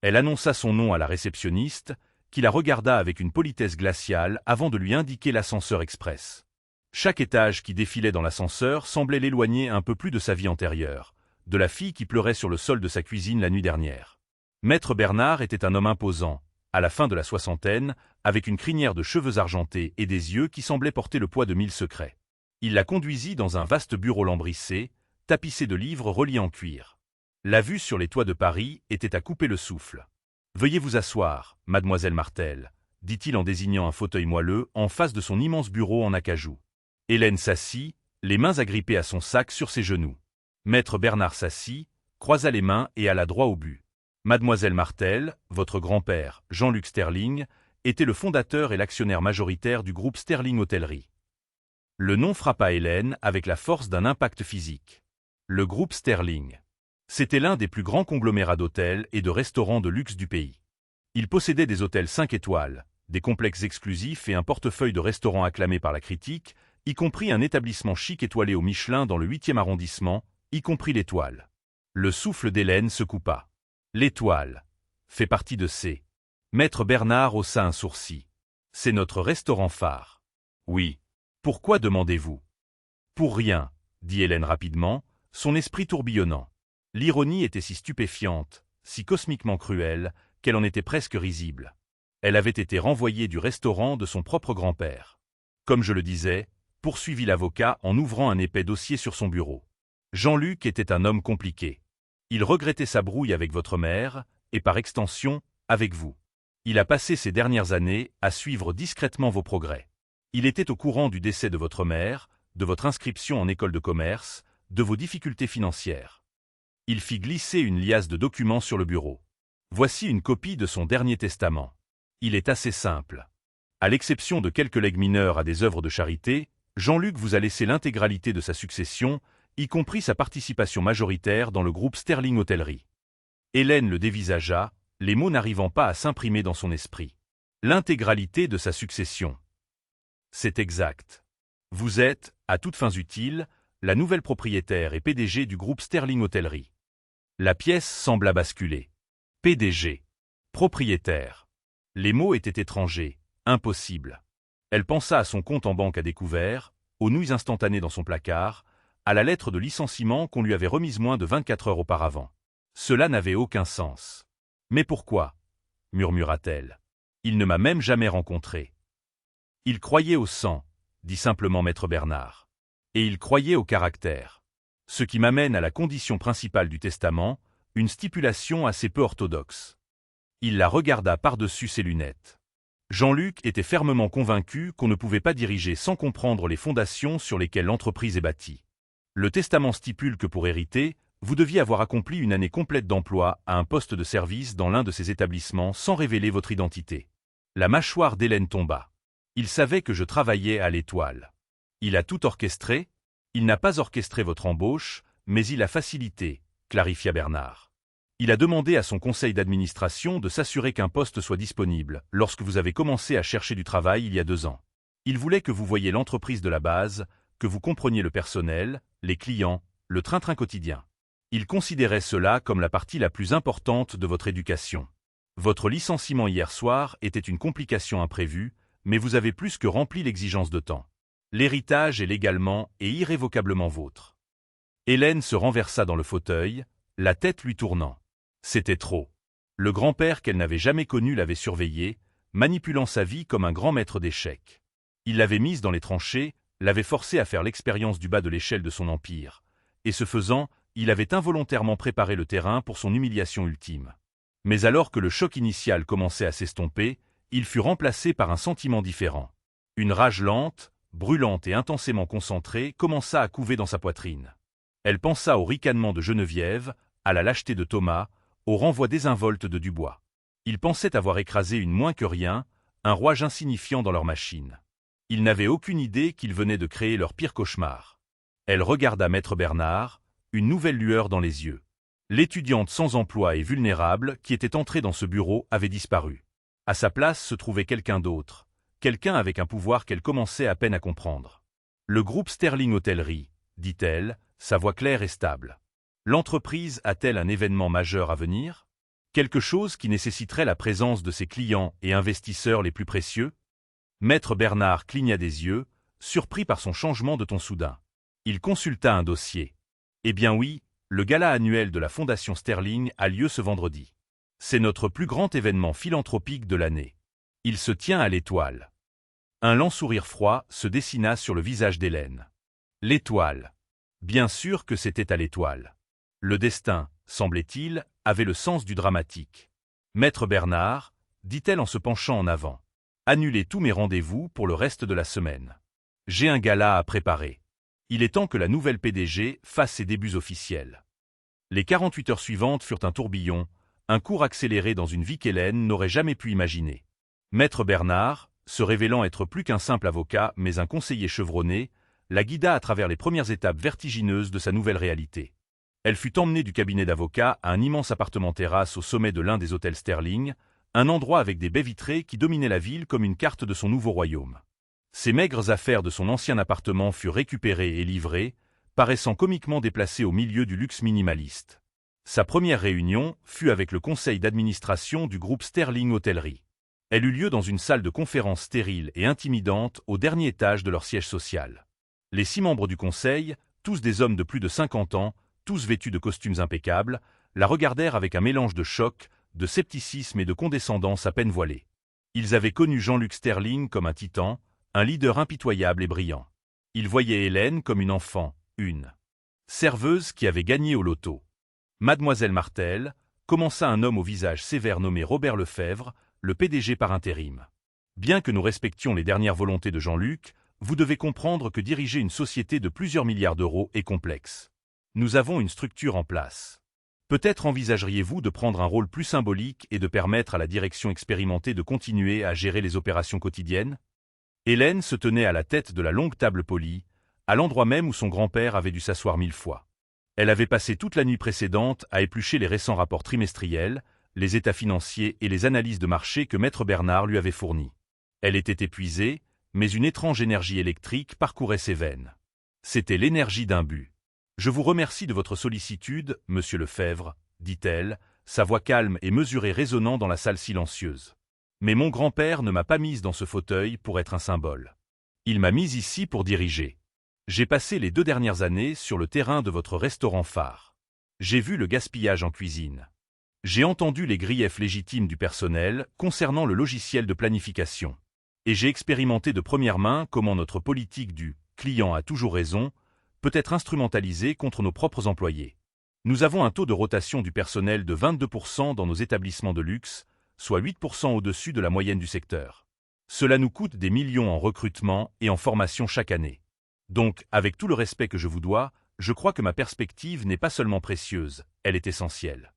Elle annonça son nom à la réceptionniste, qui la regarda avec une politesse glaciale avant de lui indiquer l'ascenseur express. Chaque étage qui défilait dans l'ascenseur semblait l'éloigner un peu plus de sa vie antérieure, de la fille qui pleurait sur le sol de sa cuisine la nuit dernière. Maître Bernard était un homme imposant, à la fin de la soixantaine, avec une crinière de cheveux argentés et des yeux qui semblaient porter le poids de 1000 secrets. Il la conduisit dans un vaste bureau lambrissé, tapissé de livres reliés en cuir. La vue sur les toits de Paris était à couper le souffle. « Veuillez vous asseoir, mademoiselle Martel », dit-il en désignant un fauteuil moelleux en face de son immense bureau en acajou. Hélène s'assit, les mains agrippées à son sac sur ses genoux. Maître Bernard s'assit, croisa les mains et alla droit au but. Mademoiselle Martel, votre grand-père, Jean-Luc Sterling, était le fondateur et l'actionnaire majoritaire du groupe Sterling Hôtellerie. Le nom frappa Hélène avec la force d'un impact physique. Le groupe Sterling. C'était l'un des plus grands conglomérats d'hôtels et de restaurants de luxe du pays. Il possédait des hôtels 5 étoiles, des complexes exclusifs et un portefeuille de restaurants acclamés par la critique, y compris un établissement chic étoilé au Michelin dans le 8e arrondissement, y compris l'Étoile. Le souffle d'Hélène se coupa. L'Étoile fait partie de ces. Maître Bernard haussa un sourcil. C'est notre restaurant phare. Oui. Pourquoi demandez-vous? Pour rien, dit Hélène rapidement, son esprit tourbillonnant. L'ironie était si stupéfiante, si cosmiquement cruelle, qu'elle en était presque risible. Elle avait été renvoyée du restaurant de son propre grand-père. Comme je le disais, poursuivit l'avocat en ouvrant un épais dossier sur son bureau. Jean-Luc était un homme compliqué. Il regrettait sa brouille avec votre mère, et par extension, avec vous. Il a passé ces dernières années à suivre discrètement vos progrès. Il était au courant du décès de votre mère, de votre inscription en école de commerce, de vos difficultés financières. Il fit glisser une liasse de documents sur le bureau. Voici une copie de son dernier testament. Il est assez simple. À l'exception de quelques legs mineurs à des œuvres de charité, Jean-Luc vous a laissé l'intégralité de sa succession, y compris sa participation majoritaire dans le groupe Sterling Hôtellerie. Hélène le dévisagea, les mots n'arrivant pas à s'imprimer dans son esprit. L'intégralité de sa succession. C'est exact. Vous êtes, à toutes fins utiles, la nouvelle propriétaire et PDG du groupe Sterling Hôtellerie. La pièce sembla basculer. PDG. Propriétaire. Les mots étaient étrangers, impossibles. Elle pensa à son compte en banque à découvert, aux nouilles instantanées dans son placard, à la lettre de licenciement qu'on lui avait remise moins de 24 heures auparavant. Cela n'avait aucun sens. Mais pourquoi? Murmura-t-elle. Il ne m'a même jamais rencontré. Il croyait au sang, dit simplement maître Bernard. Et il croyait au caractère. Ce qui m'amène à la condition principale du testament, une stipulation assez peu orthodoxe. Il la regarda par-dessus ses lunettes. Jean-Luc était fermement convaincu qu'on ne pouvait pas diriger sans comprendre les fondations sur lesquelles l'entreprise est bâtie. Le testament stipule que pour hériter, vous deviez avoir accompli une année complète d'emploi à un poste de service dans l'un de ces établissements sans révéler votre identité. La mâchoire d'Hélène tomba. Il savait que je travaillais à l'Étoile. Il a tout orchestré. Il n'a pas orchestré votre embauche, mais il a facilité, clarifia Bernard. Il a demandé à son conseil d'administration de s'assurer qu'un poste soit disponible lorsque vous avez commencé à chercher du travail il y a 2 ans. Il voulait que vous voyiez l'entreprise de la base, que vous compreniez le personnel, les clients, le train-train quotidien. Il considérait cela comme la partie la plus importante de votre éducation. Votre licenciement hier soir était une complication imprévue, mais vous avez plus que rempli l'exigence de temps. L'héritage est légalement et irrévocablement vôtre. Hélène se renversa dans le fauteuil, la tête lui tournant. C'était trop. Le grand-père qu'elle n'avait jamais connu l'avait surveillée, manipulant sa vie comme un grand maître d'échecs. Il l'avait mise dans les tranchées, l'avait forcée à faire l'expérience du bas de l'échelle de son empire, et ce faisant, il avait involontairement préparé le terrain pour son humiliation ultime. Mais alors que le choc initial commençait à s'estomper, il fut remplacé par un sentiment différent. Une rage lente, brûlante et intensément concentrée commença à couver dans sa poitrine. Elle pensa au ricanement de Geneviève, à la lâcheté de Thomas, au renvoi désinvolte de Dubois. Ils pensaient avoir écrasé une moins que rien, un rouage insignifiant dans leur machine. Ils n'avaient aucune idée qu'ils venaient de créer leur pire cauchemar. Elle regarda Maître Bernard, une nouvelle lueur dans les yeux. L'étudiante sans emploi et vulnérable qui était entrée dans ce bureau avait disparu. À sa place se trouvait quelqu'un d'autre, quelqu'un avec un pouvoir qu'elle commençait à peine à comprendre. Le groupe Sterling Hôtellerie, dit-elle, sa voix claire et stable. L'entreprise a-t-elle un événement majeur à venir? Quelque chose qui nécessiterait la présence de ses clients et investisseurs les plus précieux? Maître Bernard cligna des yeux, surpris par son changement de ton soudain. Il consulta un dossier. Eh bien oui, le gala annuel de la Fondation Sterling a lieu ce vendredi. C'est notre plus grand événement philanthropique de l'année. Il se tient à l'Étoile. Un lent sourire froid se dessina sur le visage d'Hélène. L'Étoile. Bien sûr que c'était à l'Étoile. Le destin, semblait-il, avait le sens du dramatique. Maître Bernard, dit-elle en se penchant en avant, annulez tous mes rendez-vous pour le reste de la semaine. J'ai un gala à préparer. Il est temps que la nouvelle PDG fasse ses débuts officiels. Les 48 heures suivantes furent un tourbillon, un cours accéléré dans une vie qu'Hélène n'aurait jamais pu imaginer. Maître Bernard, se révélant être plus qu'un simple avocat mais un conseiller chevronné, la guida à travers les premières étapes vertigineuses de sa nouvelle réalité. Elle fut emmenée du cabinet d'avocat à un immense appartement-terrasse au sommet de l'un des hôtels Sterling, un endroit avec des baies vitrées qui dominait la ville comme une carte de son nouveau royaume. Ses maigres affaires de son ancien appartement furent récupérées et livrées, paraissant comiquement déplacées au milieu du luxe minimaliste. Sa première réunion fut avec le conseil d'administration du groupe Sterling Hôtellerie. Elle eut lieu dans une salle de conférence stérile et intimidante au dernier étage de leur siège social. Les 6 membres du conseil, tous des hommes de plus de 50 ans, tous vêtus de costumes impeccables, la regardèrent avec un mélange de choc, de scepticisme et de condescendance à peine voilée. Ils avaient connu Jean-Luc Sterling comme un titan, un leader impitoyable et brillant. Ils voyaient Hélène comme une enfant, une serveuse qui avait gagné au loto. Mademoiselle Martel, commença un homme au visage sévère nommé Robert Lefebvre, le PDG par intérim. Bien que nous respections les dernières volontés de Jean-Luc, vous devez comprendre que diriger une société de plusieurs milliards d'euros est complexe. Nous avons une structure en place. Peut-être envisageriez-vous de prendre un rôle plus symbolique et de permettre à la direction expérimentée de continuer à gérer les opérations quotidiennes? Hélène se tenait à la tête de la longue table polie, à l'endroit même où son grand-père avait dû s'asseoir 1000 fois. Elle avait passé toute la nuit précédente à éplucher les récents rapports trimestriels, les états financiers et les analyses de marché que Maître Bernard lui avait fournis. Elle était épuisée, mais une étrange énergie électrique parcourait ses veines. C'était l'énergie d'un but. « Je vous remercie de votre sollicitude, monsieur Lefebvre, dit-elle, sa voix calme et mesurée résonnant dans la salle silencieuse. Mais mon grand-père ne m'a pas mise dans ce fauteuil pour être un symbole. Il m'a mise ici pour diriger. J'ai passé les 2 dernières années sur le terrain de votre restaurant phare. J'ai vu le gaspillage en cuisine. J'ai entendu les griefs légitimes du personnel concernant le logiciel de planification. Et j'ai expérimenté de première main comment notre politique du « client a toujours raison » peut être instrumentalisée contre nos propres employés. Nous avons un taux de rotation du personnel de 22% dans nos établissements de luxe, soit 8% au-dessus de la moyenne du secteur. Cela nous coûte des millions en recrutement et en formation chaque année. Donc, avec tout le respect que je vous dois, je crois que ma perspective n'est pas seulement précieuse, elle est essentielle. »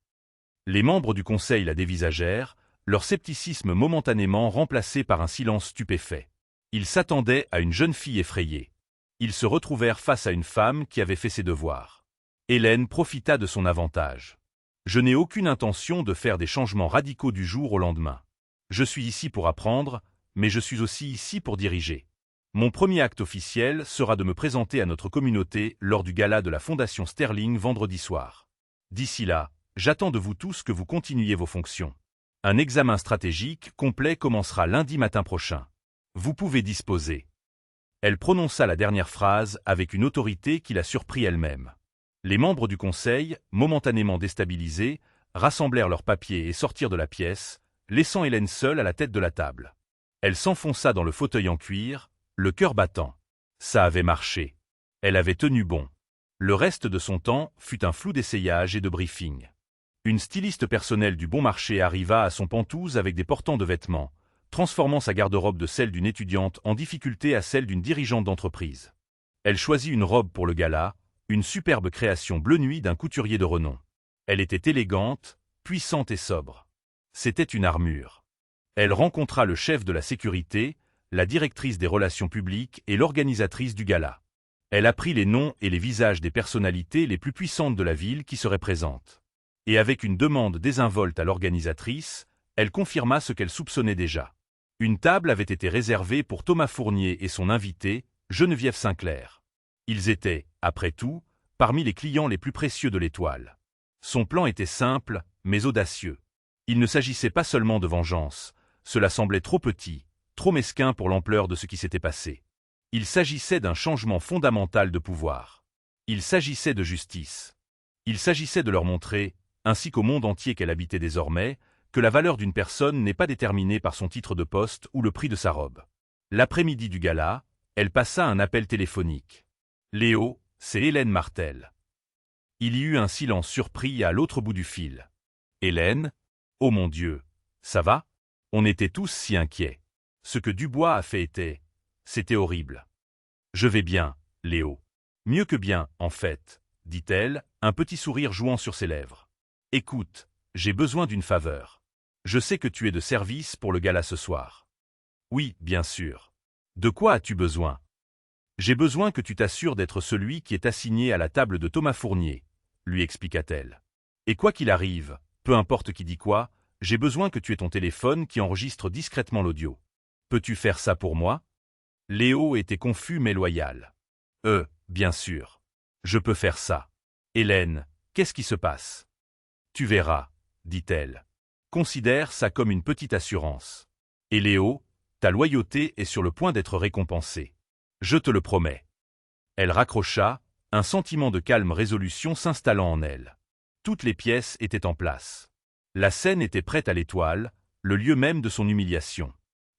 Les membres du conseil la dévisagèrent, leur scepticisme momentanément remplacé par un silence stupéfait. Ils s'attendaient à une jeune fille effrayée. Ils se retrouvèrent face à une femme qui avait fait ses devoirs. Hélène profita de son avantage. « Je n'ai aucune intention de faire des changements radicaux du jour au lendemain. Je suis ici pour apprendre, mais je suis aussi ici pour diriger. Mon premier acte officiel sera de me présenter à notre communauté lors du gala de la Fondation Sterling vendredi soir. D'ici là, j'attends de vous tous que vous continuiez vos fonctions. Un examen stratégique complet commencera lundi matin prochain. Vous pouvez disposer. » Elle prononça la dernière phrase avec une autorité qui la surprit elle-même. Les membres du conseil, momentanément déstabilisés, rassemblèrent leurs papiers et sortirent de la pièce, laissant Hélène seule à la tête de la table. Elle s'enfonça dans le fauteuil en cuir, le cœur battant. Ça avait marché. Elle avait tenu bon. Le reste de son temps fut un flou d'essayage et de briefing. Une styliste personnelle du bon marché arriva à son pantouse avec des portants de vêtements, transformant sa garde-robe de celle d'une étudiante en difficulté à celle d'une dirigeante d'entreprise. Elle choisit une robe pour le gala, une superbe création bleu nuit d'un couturier de renom. Elle était élégante, puissante et sobre. C'était une armure. Elle rencontra le chef de la sécurité, la directrice des relations publiques et l'organisatrice du gala. Elle apprit les noms et les visages des personnalités les plus puissantes de la ville qui seraient présentes. Et avec une demande désinvolte à l'organisatrice, elle confirma ce qu'elle soupçonnait déjà. Une table avait été réservée pour Thomas Fournier et son invité, Geneviève Sinclair. Ils étaient, après tout, parmi les clients les plus précieux de l'Étoile. Son plan était simple, mais audacieux. Il ne s'agissait pas seulement de vengeance, cela semblait trop petit, trop mesquin pour l'ampleur de ce qui s'était passé. Il s'agissait d'un changement fondamental de pouvoir. Il s'agissait de justice. Il s'agissait de leur montrer, ainsi qu'au monde entier qu'elle habitait désormais, que la valeur d'une personne n'est pas déterminée par son titre de poste ou le prix de sa robe. L'après-midi du gala, elle passa un appel téléphonique. « Léo, c'est Hélène Martel. » Il y eut un silence surpris à l'autre bout du fil. « Hélène ? Oh mon Dieu, ça va ? » On était tous si inquiets. Ce que Dubois a fait c'était horrible. « Je vais bien, Léo. Mieux que bien, en fait, » dit-elle, un petit sourire jouant sur ses lèvres. « Écoute, j'ai besoin d'une faveur. Je sais que tu es de service pour le gala ce soir. »« Oui, bien sûr. De quoi as-tu besoin ? » ?»« J'ai besoin que tu t'assures d'être celui qui est assigné à la table de Thomas Fournier, » lui expliqua-t-elle. « Et quoi qu'il arrive, peu importe qui dit quoi, j'ai besoin que tu aies ton téléphone qui enregistre discrètement l'audio. Peux-tu faire ça pour moi ?» Léo était confus mais loyal. « Bien sûr. Je peux faire ça. Hélène, qu'est-ce qui se passe ? » « Tu verras, » dit-elle. « Considère ça comme une petite assurance. Et Léo, ta loyauté est sur le point d'être récompensée. Je te le promets. » Elle raccrocha, un sentiment de calme résolution s'installant en elle. Toutes les pièces étaient en place. La scène était prête à l'Étoile, le lieu même de son humiliation.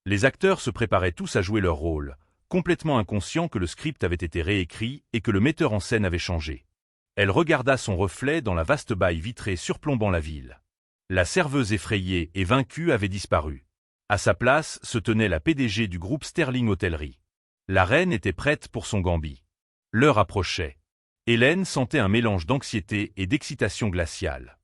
Les acteurs se préparaient tous à jouer leur rôle, complètement inconscients que le script avait été réécrit et que le metteur en scène avait changé. Elle regarda son reflet dans la vaste baille vitrée surplombant la ville. La serveuse effrayée et vaincue avait disparu. À sa place se tenait la PDG du groupe Sterling Hôtellerie. La reine était prête pour son gambit. L'heure approchait. Hélène sentait un mélange d'anxiété et d'excitation glaciale.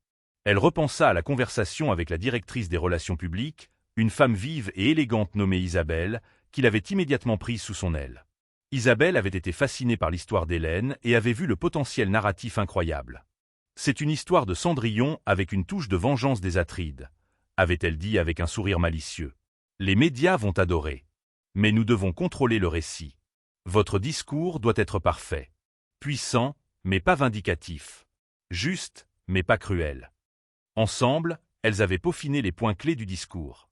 Elle repensa à la conversation avec la directrice des relations publiques, une femme vive et élégante nommée Isabelle, qu'il avait immédiatement prise sous son aile. Isabelle avait été fascinée par l'histoire d'Hélène et avait vu le potentiel narratif incroyable. « C'est une histoire de Cendrillon avec une touche de vengeance des Atrides », avait-elle dit avec un sourire malicieux. « Les médias vont adorer. Mais nous devons contrôler le récit. Votre discours doit être parfait. Puissant, mais pas vindicatif. Juste, mais pas cruel. » Ensemble, elles avaient peaufiné les points clés du discours.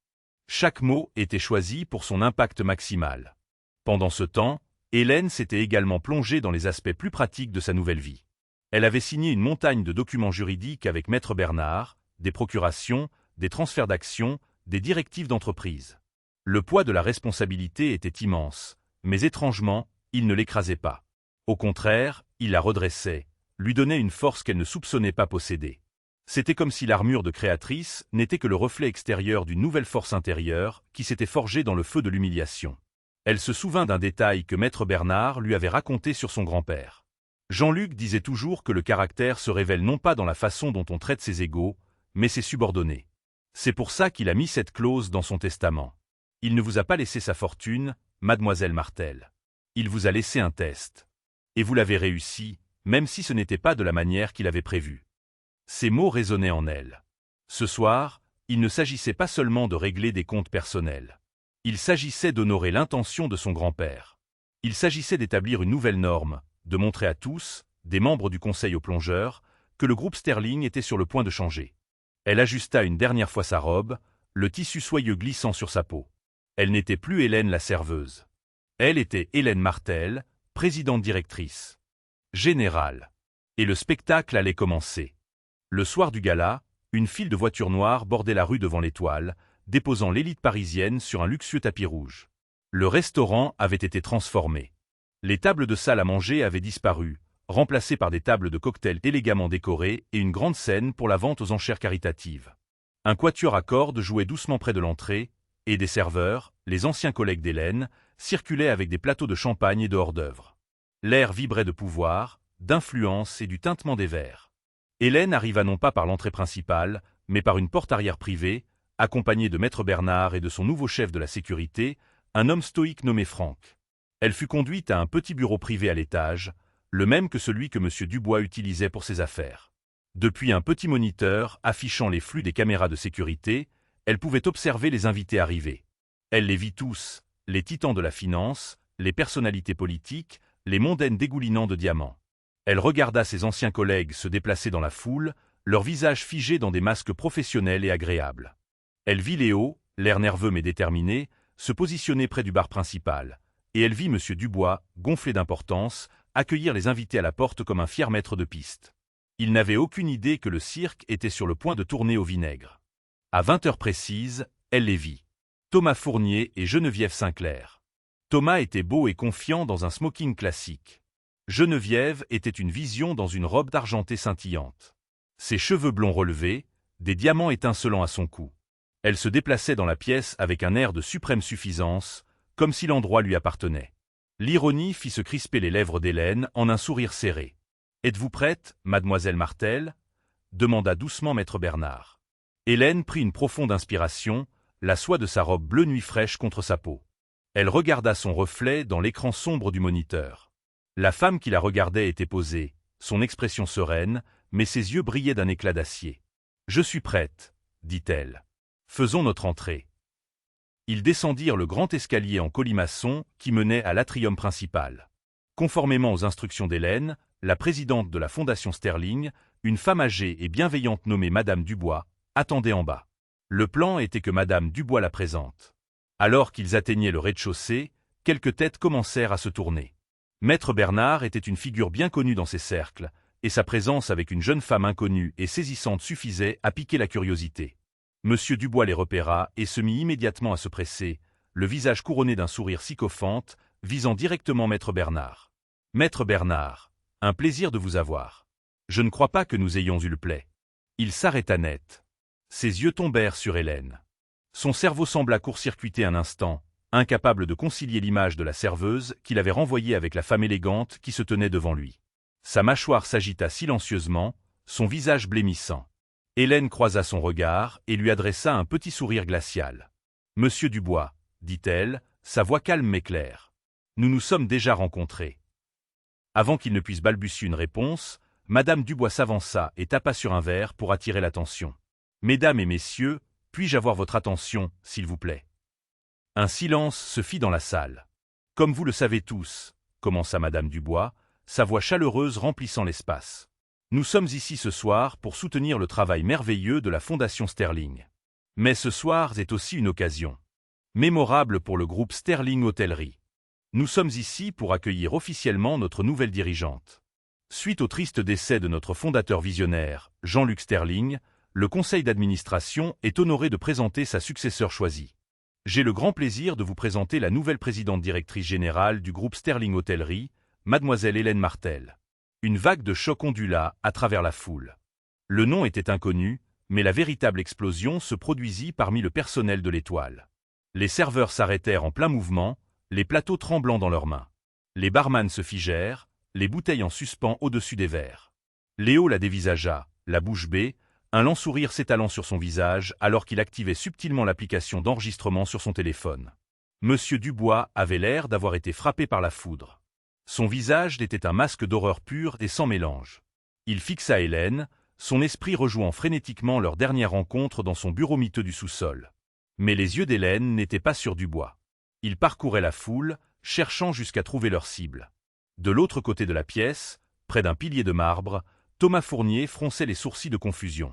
Chaque mot était choisi pour son impact maximal. Pendant ce temps, Hélène s'était également plongée dans les aspects plus pratiques de sa nouvelle vie. Elle avait signé une montagne de documents juridiques avec Maître Bernard, des procurations, des transferts d'actions, des directives d'entreprise. Le poids de la responsabilité était immense, mais étrangement, il ne l'écrasait pas. Au contraire, il la redressait, lui donnait une force qu'elle ne soupçonnait pas posséder. C'était comme si l'armure de créatrice n'était que le reflet extérieur d'une nouvelle force intérieure qui s'était forgée dans le feu de l'humiliation. Elle se souvint d'un détail que Maître Bernard lui avait raconté sur son grand-père. Jean-Luc disait toujours que le caractère se révèle non pas dans la façon dont on traite ses égaux, mais ses subordonnés. C'est pour ça qu'il a mis cette clause dans son testament. Il ne vous a pas laissé sa fortune, mademoiselle Martel. Il vous a laissé un test. Et vous l'avez réussi, même si ce n'était pas de la manière qu'il avait prévu. Ces mots résonnaient en elle. Ce soir, il ne s'agissait pas seulement de régler des comptes personnels. Il s'agissait d'honorer l'intention de son grand-père. Il s'agissait d'établir une nouvelle norme, de montrer à tous, des membres du conseil aux plongeurs, que le groupe Sterling était sur le point de changer. Elle ajusta une dernière fois sa robe, le tissu soyeux glissant sur sa peau. Elle n'était plus Hélène la serveuse. Elle était Hélène Martel, présidente directrice. Générale. Et le spectacle allait commencer. Le soir du gala, une file de voitures noires bordait la rue devant l'Étoile, déposant l'élite parisienne sur un luxueux tapis rouge. Le restaurant avait été transformé. Les tables de salle à manger avaient disparu, remplacées par des tables de cocktails élégamment décorées et une grande scène pour la vente aux enchères caritatives. Un quatuor à cordes jouait doucement près de l'entrée, et des serveurs, les anciens collègues d'Hélène, circulaient avec des plateaux de champagne et de hors-d'œuvre. L'air vibrait de pouvoir, d'influence et du tintement des verres. Hélène arriva non pas par l'entrée principale, mais par une porte arrière privée, accompagnée de Maître Bernard et de son nouveau chef de la sécurité, un homme stoïque nommé Franck. Elle fut conduite à un petit bureau privé à l'étage, le même que celui que M. Dubois utilisait pour ses affaires. Depuis un petit moniteur affichant les flux des caméras de sécurité, elle pouvait observer les invités arriver. Elle les vit tous, les titans de la finance, les personnalités politiques, les mondaines dégoulinant de diamants. Elle regarda ses anciens collègues se déplacer dans la foule, leurs visages figés dans des masques professionnels et agréables. Elle vit Léo, l'air nerveux mais déterminé, se positionner près du bar principal, et elle vit M. Dubois, gonflé d'importance, accueillir les invités à la porte comme un fier maître de piste. Il n'avait aucune idée que le cirque était sur le point de tourner au vinaigre. À 20 heures précises, elle les vit. Thomas Fournier et Geneviève Sinclair. Thomas était beau et confiant dans un smoking classique. Geneviève était une vision dans une robe d'argenté scintillante. Ses cheveux blonds relevés, des diamants étincelants à son cou. Elle se déplaçait dans la pièce avec un air de suprême suffisance, comme si l'endroit lui appartenait. L'ironie fit se crisper les lèvres d'Hélène en un sourire serré. « Êtes-vous prête, mademoiselle Martel ?» demanda doucement Maître Bernard. Hélène prit une profonde inspiration, la soie de sa robe bleu nuit fraîche contre sa peau. Elle regarda son reflet dans l'écran sombre du moniteur. La femme qui la regardait était posée, son expression sereine, mais ses yeux brillaient d'un éclat d'acier. « Je suis prête, » dit-elle. « Faisons notre entrée. » Ils descendirent le grand escalier en colimaçon qui menait à l'atrium principal. Conformément aux instructions d'Hélène, la présidente de la Fondation Sterling, une femme âgée et bienveillante nommée Madame Dubois, attendait en bas. Le plan était que Madame Dubois la présente. Alors qu'ils atteignaient le rez-de-chaussée, quelques têtes commencèrent à se tourner. Maître Bernard était une figure bien connue dans ces cercles, et sa présence avec une jeune femme inconnue et saisissante suffisait à piquer la curiosité. Monsieur Dubois les repéra et se mit immédiatement à se presser, le visage couronné d'un sourire sycophante, visant directement Maître Bernard. « Maître Bernard, un plaisir de vous avoir. Je ne crois pas que nous ayons eu le plaid. » Il s'arrêta net. Ses yeux tombèrent sur Hélène. Son cerveau sembla court-circuiter un instant, incapable de concilier l'image de la serveuse qu'il avait renvoyée avec la femme élégante qui se tenait devant lui. Sa mâchoire s'agita silencieusement, son visage blêmissant. Hélène croisa son regard et lui adressa un petit sourire glacial. « Monsieur Dubois, » dit-elle, sa voix calme mais claire. « Nous nous sommes déjà rencontrés. » Avant qu'il ne puisse balbutier une réponse, Madame Dubois s'avança et tapa sur un verre pour attirer l'attention. « Mesdames et messieurs, puis-je avoir votre attention, s'il vous plaît ?» Un silence se fit dans la salle. « Comme vous le savez tous, » commença Madame Dubois, sa voix chaleureuse remplissant l'espace. « Nous sommes ici ce soir pour soutenir le travail merveilleux de la Fondation Sterling. Mais ce soir est aussi une occasion mémorable pour le groupe Sterling Hôtellerie. Nous sommes ici pour accueillir officiellement notre nouvelle dirigeante. Suite au triste décès de notre fondateur visionnaire, Jean-Luc Sterling, le conseil d'administration est honoré de présenter sa successeur choisie. J'ai le grand plaisir de vous présenter la nouvelle présidente directrice générale du groupe Sterling Hôtellerie, mademoiselle Hélène Martel. » Une vague de choc ondula à travers la foule. Le nom était inconnu, mais la véritable explosion se produisit parmi le personnel de l'Étoile. Les serveurs s'arrêtèrent en plein mouvement, les plateaux tremblant dans leurs mains. Les barman se figèrent, les bouteilles en suspens au-dessus des verres. Léo la dévisagea, la bouche bée, un lent sourire s'étalant sur son visage alors qu'il activait subtilement l'application d'enregistrement sur son téléphone. Monsieur Dubois avait l'air d'avoir été frappé par la foudre. Son visage était un masque d'horreur pure et sans mélange. Il fixa Hélène, son esprit rejouant frénétiquement leur dernière rencontre dans son bureau miteux du sous-sol. Mais les yeux d'Hélène n'étaient pas sur Dubois. Ils parcouraient la foule, cherchant jusqu'à trouver leur cible. De l'autre côté de la pièce, près d'un pilier de marbre, Thomas Fournier fronçait les sourcils de confusion.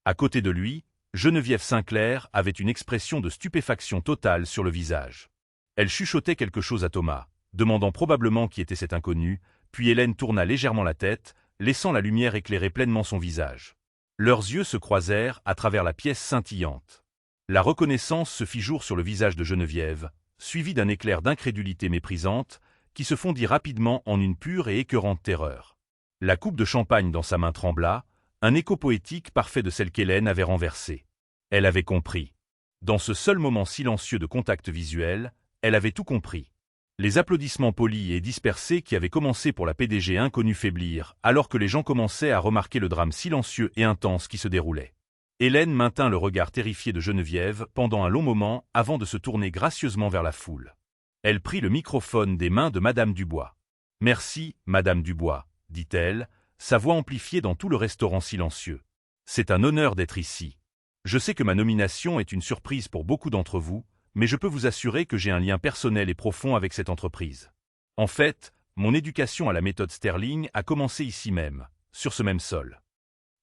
À côté de lui, Geneviève Sinclair avait une expression de stupéfaction totale sur le visage. Elle chuchotait quelque chose à Thomas, demandant probablement qui était cet inconnu, puis Hélène tourna légèrement la tête, laissant la lumière éclairer pleinement son visage. Leurs yeux se croisèrent à travers la pièce scintillante. La reconnaissance se fit jour sur le visage de Geneviève, suivi d'un éclair d'incrédulité méprisante, qui se fondit rapidement en une pure et écœurante terreur. La coupe de champagne dans sa main trembla, un écho poétique parfait de celle qu'Hélène avait renversée. Elle avait compris. Dans ce seul moment silencieux de contact visuel, elle avait tout compris. Les applaudissements polis et dispersés qui avaient commencé pour la PDG inconnue faiblirent, alors que les gens commençaient à remarquer le drame silencieux et intense qui se déroulait. Hélène maintint le regard terrifié de Geneviève pendant un long moment avant de se tourner gracieusement vers la foule. Elle prit le microphone des mains de Madame Dubois. « Merci, Madame Dubois », dit-elle, sa voix amplifiée dans tout le restaurant silencieux. « C'est un honneur d'être ici. Je sais que ma nomination est une surprise pour beaucoup d'entre vous, mais je peux vous assurer que j'ai un lien personnel et profond avec cette entreprise. En fait, mon éducation à la méthode Sterling a commencé ici même, sur ce même sol. »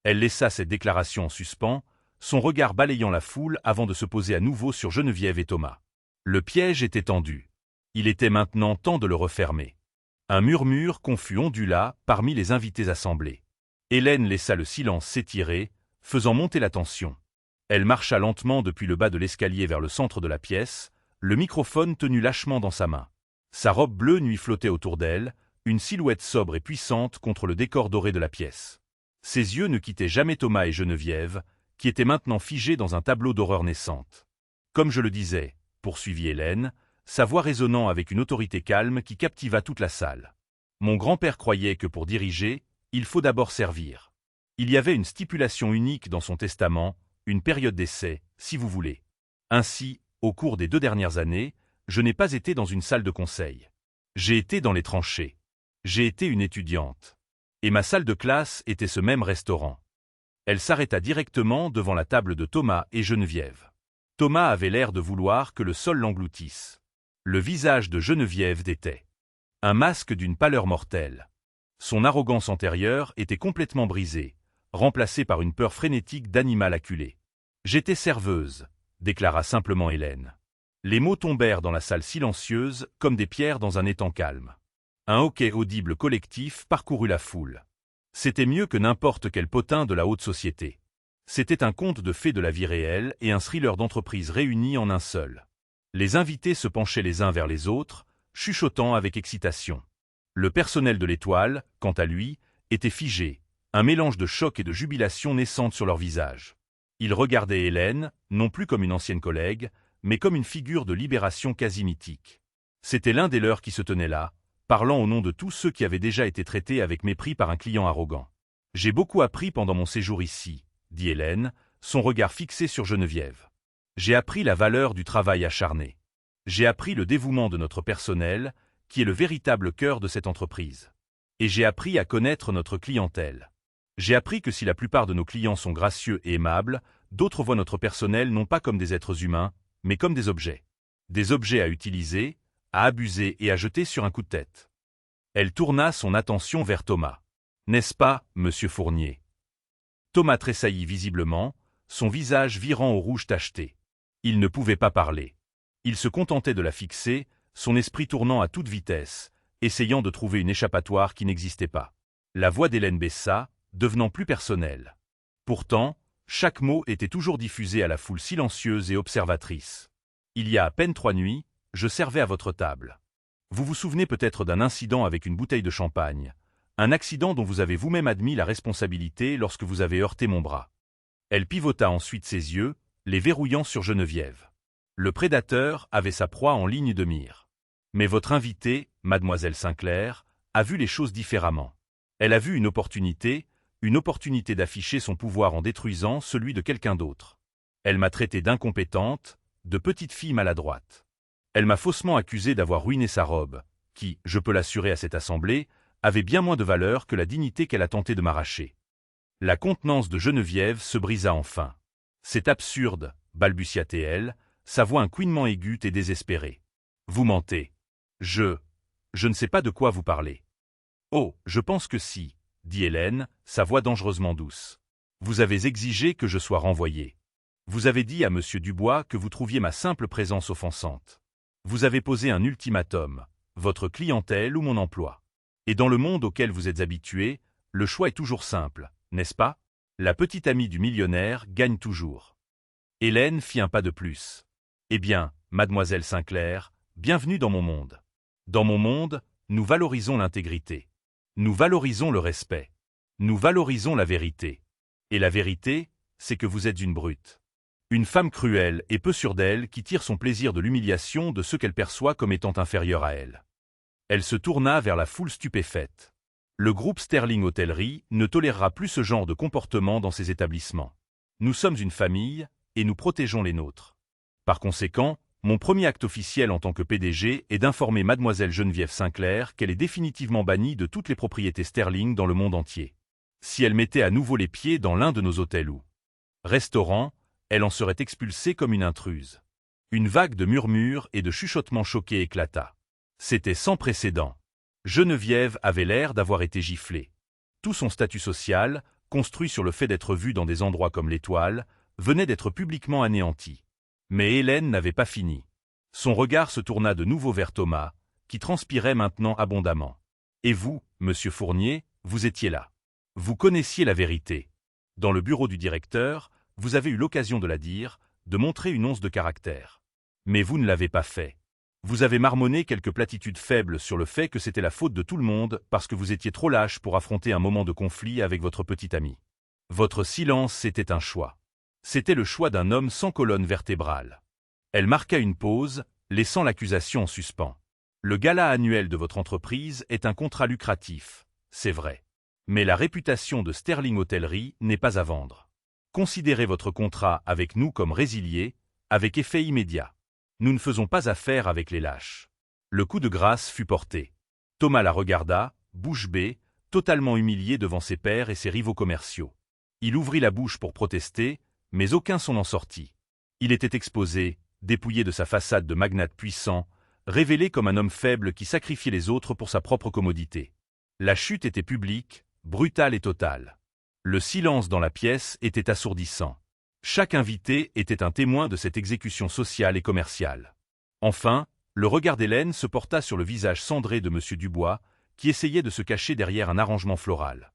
Elle laissa cette déclaration en suspens, son regard balayant la foule avant de se poser à nouveau sur Geneviève et Thomas. Le piège était tendu. Il était maintenant temps de le refermer. Un murmure confus ondula parmi les invités assemblés. Hélène laissa le silence s'étirer, faisant monter la tension. Elle marcha lentement depuis le bas de l'escalier vers le centre de la pièce, le microphone tenu lâchement dans sa main. Sa robe bleue nuit flottait autour d'elle, une silhouette sobre et puissante contre le décor doré de la pièce. Ses yeux ne quittaient jamais Thomas et Geneviève, qui étaient maintenant figés dans un tableau d'horreur naissante. Comme je le disais, poursuivit Hélène, sa voix résonnant avec une autorité calme qui captiva toute la salle. Mon grand-père croyait que pour diriger, il faut d'abord servir. Il y avait une stipulation unique dans son testament, une période d'essai, si vous voulez. Ainsi, au cours des 2 dernières années, je n'ai pas été dans une salle de conseil. J'ai été dans les tranchées. J'ai été une étudiante. Et ma salle de classe était ce même restaurant. Elle s'arrêta directement devant la table de Thomas et Geneviève. Thomas avait l'air de vouloir que le sol l'engloutisse. Le visage de Geneviève d'était un masque d'une pâleur mortelle. Son arrogance antérieure était complètement brisée, remplacée par une peur frénétique d'animal acculé. « J'étais serveuse », déclara simplement Hélène. Les mots tombèrent dans la salle silencieuse comme des pierres dans un étang calme. Un hoquet audible collectif parcourut la foule. C'était mieux que n'importe quel potin de la haute société. C'était un conte de fées de la vie réelle et un thriller d'entreprise réunis en un seul. Les invités se penchaient les uns vers les autres, chuchotant avec excitation. Le personnel de l'Étoile, quant à lui, était figé, un mélange de choc et de jubilation naissante sur leur visage. Ils regardaient Hélène, non plus comme une ancienne collègue, mais comme une figure de libération quasi mythique. C'était l'un des leurs qui se tenait là, parlant au nom de tous ceux qui avaient déjà été traités avec mépris par un client arrogant. « J'ai beaucoup appris pendant mon séjour ici », dit Hélène, son regard fixé sur Geneviève. « J'ai appris la valeur du travail acharné. J'ai appris le dévouement de notre personnel, qui est le véritable cœur de cette entreprise. Et j'ai appris à connaître notre clientèle. J'ai appris que si la plupart de nos clients sont gracieux et aimables, d'autres voient notre personnel non pas comme des êtres humains, mais comme des objets. Des objets à utiliser, à abuser et à jeter sur un coup de tête. » Elle tourna son attention vers Thomas. « N'est-ce pas, monsieur Fournier ?» Thomas tressaillit visiblement, son visage virant au rouge tacheté. Il ne pouvait pas parler. Il se contentait de la fixer, son esprit tournant à toute vitesse, essayant de trouver une échappatoire qui n'existait pas. La voix d'Hélène baissa, devenant plus personnelle. Pourtant, chaque mot était toujours diffusé à la foule silencieuse et observatrice. « Il y a à peine 3 nuits, je servais à votre table. Vous vous souvenez peut-être d'un incident avec une bouteille de champagne, Un accident dont vous avez vous-même admis la responsabilité lorsque vous avez heurté mon bras. Elle pivota ensuite ses yeux, les verrouillant sur Geneviève. Le prédateur avait sa proie en ligne de mire. Mais votre invitée, mademoiselle Sinclair, a vu les choses différemment. Elle a vu une opportunité d'afficher son pouvoir en détruisant celui de quelqu'un d'autre. Elle m'a traité d'incompétente, de petite fille maladroite. Elle m'a faussement accusé d'avoir ruiné sa robe, qui, je peux l'assurer à cette assemblée, avait bien moins de valeur que la dignité qu'elle a tenté de m'arracher. La contenance de Geneviève se brisa enfin. C'est absurde, balbutia-t-elle, sa voix un couinement aigu et désespéré. Vous mentez. Je ne sais pas de quoi vous parlez. Oh, je pense que si, dit Hélène, sa voix dangereusement douce. Vous avez exigé que je sois renvoyé. Vous avez dit à M. Dubois que vous trouviez ma simple présence offensante. Vous avez posé un ultimatum, votre clientèle ou mon emploi. Et dans le monde auquel vous êtes habitué, le choix est toujours simple, n'est-ce pas? La petite amie du millionnaire gagne toujours. Hélène fit un pas de plus. Eh bien, mademoiselle Sinclair, bienvenue dans mon monde. Dans mon monde, nous valorisons l'intégrité. Nous valorisons le respect. Nous valorisons la vérité. Et la vérité, c'est que vous êtes une brute. Une femme cruelle et peu sûre d'elle qui tire son plaisir de l'humiliation de ceux qu'elle perçoit comme étant inférieurs à elle. Elle se tourna vers la foule stupéfaite. Le groupe Sterling Hôtellerie ne tolérera plus ce genre de comportement dans ses établissements. Nous sommes une famille, et nous protégeons les nôtres. Par conséquent, mon premier acte officiel en tant que PDG est d'informer mademoiselle Geneviève Sinclair qu'elle est définitivement bannie de toutes les propriétés Sterling dans le monde entier. Si elle mettait à nouveau les pieds dans l'un de nos hôtels ou restaurants, elle en serait expulsée comme une intruse. Une vague de murmures et de chuchotements choqués éclata. C'était sans précédent. Geneviève avait l'air d'avoir été giflée. Tout son statut social, construit sur le fait d'être vue dans des endroits comme l'Étoile, venait d'être publiquement anéanti. Mais Hélène n'avait pas fini. Son regard se tourna de nouveau vers Thomas, qui transpirait maintenant abondamment. Et vous, monsieur Fournier, vous étiez là. Vous connaissiez la vérité. Dans le bureau du directeur, vous avez eu l'occasion de la dire, de montrer une once de caractère. Mais vous ne l'avez pas fait. Vous avez marmonné quelques platitudes faibles sur le fait que c'était la faute de tout le monde parce que vous étiez trop lâche pour affronter un moment de conflit avec votre petite amie. Votre silence, c'était un choix. C'était le choix d'un homme sans colonne vertébrale. Elle marqua une pause, laissant l'accusation en suspens. Le gala annuel de votre entreprise est un contrat lucratif, c'est vrai. Mais la réputation de Sterling Hôtellerie n'est pas à vendre. Considérez votre contrat avec nous comme résilié, avec effet immédiat. Nous ne faisons pas affaire avec les lâches. Le coup de grâce fut porté. Thomas la regarda, bouche bée, totalement humilié devant ses pairs et ses rivaux commerciaux. Il ouvrit la bouche pour protester, mais aucun son n'en sortit. Il était exposé, dépouillé de sa façade de magnate puissant, révélé comme un homme faible qui sacrifiait les autres pour sa propre commodité. La chute était publique, brutale et totale. Le silence dans la pièce était assourdissant. Chaque invité était un témoin de cette exécution sociale et commerciale. Enfin, le regard d'Hélène se porta sur le visage cendré de M. Dubois, qui essayait de se cacher derrière un arrangement floral.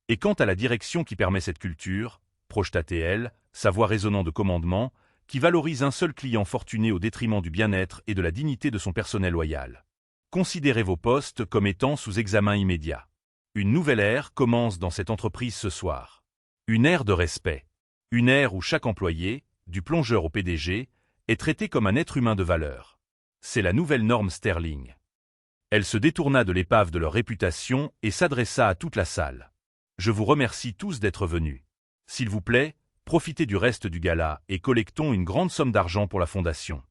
Et quant à la direction qui permet cette culture, projeta-t-elle, sa voix résonnant de commandement, qui valorise un seul client fortuné au détriment du bien-être et de la dignité de son personnel loyal. Considérez vos postes comme étant sous examen immédiat. Une nouvelle ère commence dans cette entreprise ce soir. Une ère de respect. Une ère où chaque employé, du plongeur au PDG, est traité comme un être humain de valeur. C'est la nouvelle norme Sterling. Elle se détourna de l'épave de leur réputation et s'adressa à toute la salle. Je vous remercie tous d'être venus. S'il vous plaît, profitez du reste du gala et collectons une grande somme d'argent pour la fondation.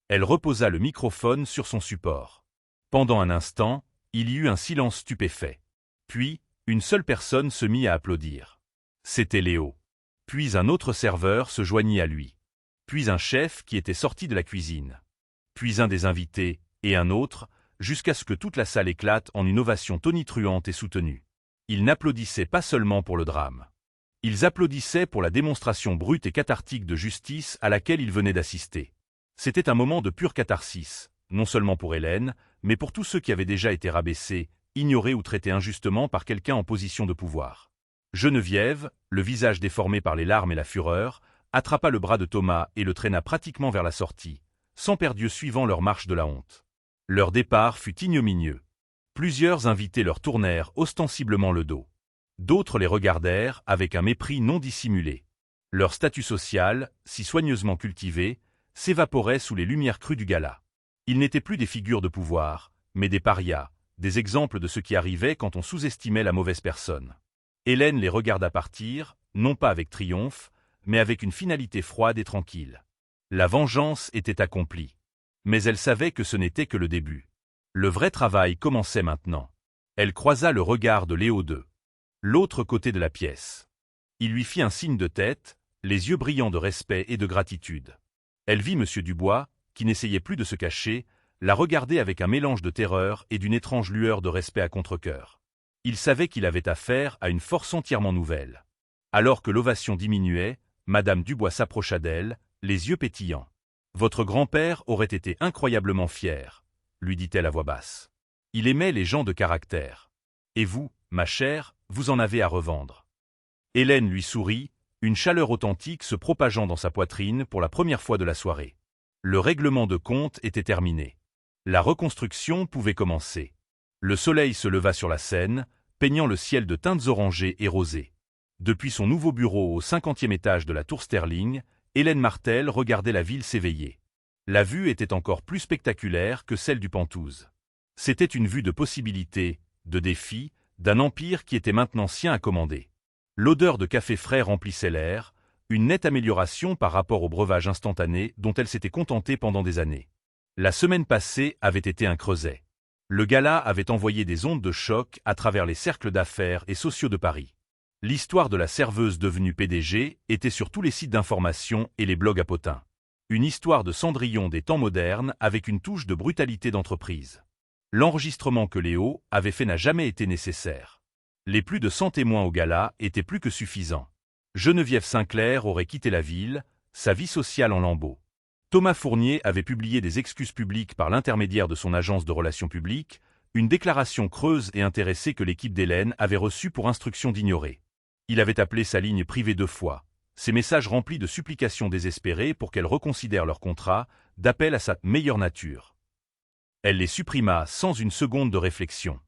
Elle reposa le microphone sur son support. Pendant un instant, il y eut un silence stupéfait. Puis, une seule personne se mit à applaudir. C'était Léo. Puis un autre serveur se joignit à lui. Puis un chef qui était sorti de la cuisine. Puis un des invités, et un autre, jusqu'à ce que toute la salle éclate en une ovation tonitruante et soutenue. Ils n'applaudissaient pas seulement pour le drame. Ils applaudissaient pour la démonstration brute et cathartique de justice à laquelle ils venaient d'assister. C'était un moment de pure catharsis, non seulement pour Hélène, mais pour tous ceux qui avaient déjà été rabaissés, ignorés ou traités injustement par quelqu'un en position de pouvoir. Geneviève, le visage déformé par les larmes et la fureur, attrapa le bras de Thomas et le traîna pratiquement vers la sortie, sans perdre suivant leur marche de la honte. Leur départ fut ignominieux. Plusieurs invités leur tournèrent ostensiblement le dos. D'autres les regardèrent avec un mépris non dissimulé. Leur statut social, si soigneusement cultivé, s'évaporait sous les lumières crues du gala. Ils n'étaient plus des figures de pouvoir, mais des parias, des exemples de ce qui arrivait quand on sous-estimait la mauvaise personne. Hélène les regarda partir, non pas avec triomphe, mais avec une finalité froide et tranquille. La vengeance était accomplie. Mais elle savait que ce n'était que le début. Le vrai travail commençait maintenant. Elle croisa le regard de Léo de l'autre côté de la pièce. Il lui fit un signe de tête, les yeux brillants de respect et de gratitude. Elle vit M. Dubois, qui n'essayait plus de se cacher, la regarder avec un mélange de terreur et d'une étrange lueur de respect à contre-cœur. Il savait qu'il avait affaire à une force entièrement nouvelle. Alors que l'ovation diminuait, Madame Dubois s'approcha d'elle, les yeux pétillants. « Votre grand-père aurait été incroyablement fier », lui dit-elle à voix basse. « Il aimait les gens de caractère. Et vous, ma chère, vous en avez à revendre. » Hélène lui sourit, une chaleur authentique se propageant dans sa poitrine pour la première fois de la soirée. Le règlement de compte était terminé. La reconstruction pouvait commencer. Le soleil se leva sur la scène, peignant le ciel de teintes orangées et rosées. Depuis son nouveau bureau au 50e étage de la tour Sterling, Hélène Martel regardait la ville s'éveiller. La vue était encore plus spectaculaire que celle du Penthouse. C'était une vue de possibilités, de défis, d'un empire qui était maintenant sien à commander. L'odeur de café frais remplissait l'air, une nette amélioration par rapport au breuvage instantané dont elle s'était contentée pendant des années. La semaine passée avait été un creuset. Le gala avait envoyé des ondes de choc à travers les cercles d'affaires et sociaux de Paris. L'histoire de la serveuse devenue PDG était sur tous les sites d'information et les blogs à potins. Une histoire de Cendrillon des temps modernes avec une touche de brutalité d'entreprise. L'enregistrement que Léo avait fait n'a jamais été nécessaire. Les plus de 100 témoins au gala étaient plus que suffisants. Geneviève Sinclair aurait quitté la ville, sa vie sociale en lambeaux. Thomas Fournier avait publié des excuses publiques par l'intermédiaire de son agence de relations publiques, une déclaration creuse et intéressée que l'équipe d'Hélène avait reçue pour instruction d'ignorer. Il avait appelé sa ligne privée 2 fois, ses messages remplis de supplications désespérées pour qu'elle reconsidère leur contrat, d'appel à sa meilleure nature. Elle les supprima sans une seconde de réflexion.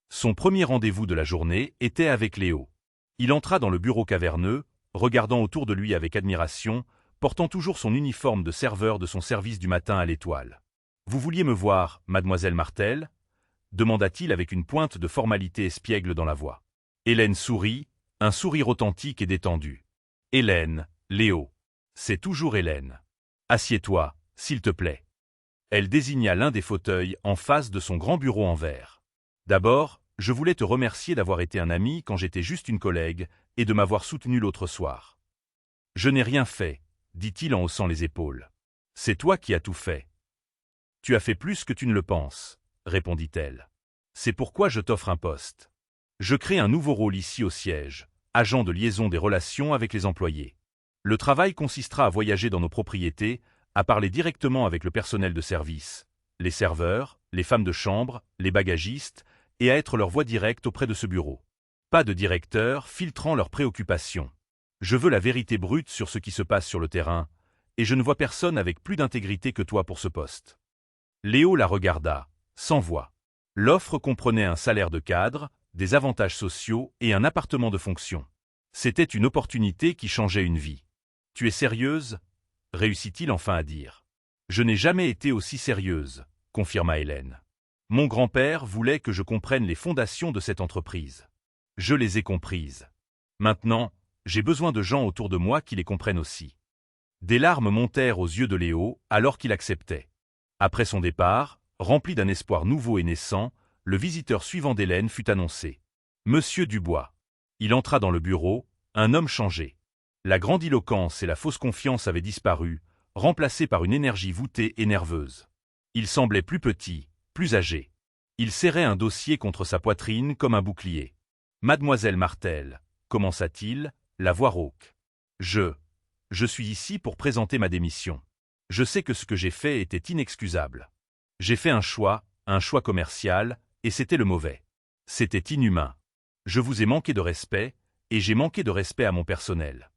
Son premier rendez-vous de la journée était avec Léo. Il entra dans le bureau caverneux, regardant autour de lui avec admiration, portant toujours son uniforme de serveur de son service du matin à l'Étoile. « Vous vouliez me voir, mademoiselle Martel ?» demanda-t-il avec une pointe de formalité espiègle dans la voix. Hélène sourit, un sourire authentique et détendu. « Hélène, Léo. C'est toujours Hélène. Assieds-toi, s'il te plaît. » Elle désigna l'un des fauteuils en face de son grand bureau en verre. « D'abord, je voulais te remercier d'avoir été un ami quand j'étais juste une collègue et de m'avoir soutenu l'autre soir. »« Je n'ai rien fait, » dit-il en haussant les épaules. « C'est toi qui as tout fait. »« Tu as fait plus que tu ne le penses, » répondit-elle. « C'est pourquoi je t'offre un poste. Je crée un nouveau rôle ici au siège, agent de liaison des relations avec les employés. Le travail consistera à voyager dans nos propriétés, à parler directement avec le personnel de service, les serveurs, les femmes de chambre, les bagagistes, et à être leur voix directe auprès de ce bureau. Pas de directeur filtrant leurs préoccupations. Je veux la vérité brute sur ce qui se passe sur le terrain, et je ne vois personne avec plus d'intégrité que toi pour ce poste. » Léo la regarda, sans voix. L'offre comprenait un salaire de cadre, des avantages sociaux et un appartement de fonction. C'était une opportunité qui changeait une vie. « Tu es sérieuse ?» réussit-il enfin à dire. « Je n'ai jamais été aussi sérieuse, » confirma Hélène. « Mon grand-père voulait que je comprenne les fondations de cette entreprise. Je les ai comprises. Maintenant, j'ai besoin de gens autour de moi qui les comprennent aussi. » Des larmes montèrent aux yeux de Léo alors qu'il acceptait. Après son départ, rempli d'un espoir nouveau et naissant, le visiteur suivant d'Hélène fut annoncé. Monsieur Dubois. Il entra dans le bureau, un homme changé. La grandiloquence et la fausse confiance avaient disparu, remplacées par une énergie voûtée et nerveuse. Il semblait plus petit, plus âgé. Il serrait un dossier contre sa poitrine comme un bouclier. « Mademoiselle Martel, » commença-t-il, la voix rauque. « Je suis ici pour présenter ma démission. Je sais que ce que j'ai fait était inexcusable. J'ai fait un choix commercial, et c'était le mauvais. C'était inhumain. Je vous ai manqué de respect, et j'ai manqué de respect à mon personnel. »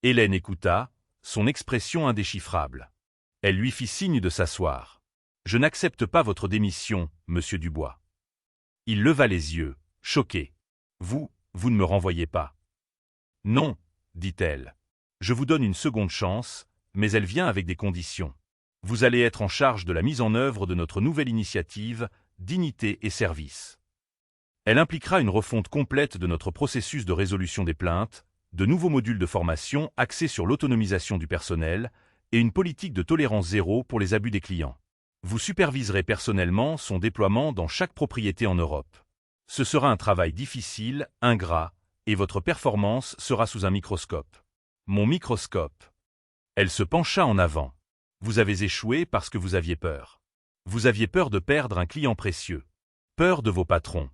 Hélène écouta, son expression indéchiffrable. Elle lui fit signe de s'asseoir. « Je n'accepte pas votre démission, monsieur Dubois. » Il leva les yeux, choqué. Vous ne me renvoyez pas. Non, dit-elle. Je vous donne une seconde chance, mais elle vient avec des conditions. Vous allez être en charge de la mise en œuvre de notre nouvelle initiative, Dignité et Service. Elle impliquera une refonte complète de notre processus de résolution des plaintes, de nouveaux modules de formation axés sur l'autonomisation du personnel et une politique de tolérance zéro pour les abus des clients. Vous superviserez personnellement son déploiement dans chaque propriété en Europe. Ce sera un travail difficile, ingrat, et votre performance sera sous un microscope. Mon microscope. Elle se pencha en avant. Vous avez échoué parce que vous aviez peur. Vous aviez peur de perdre un client précieux. Peur de vos patrons.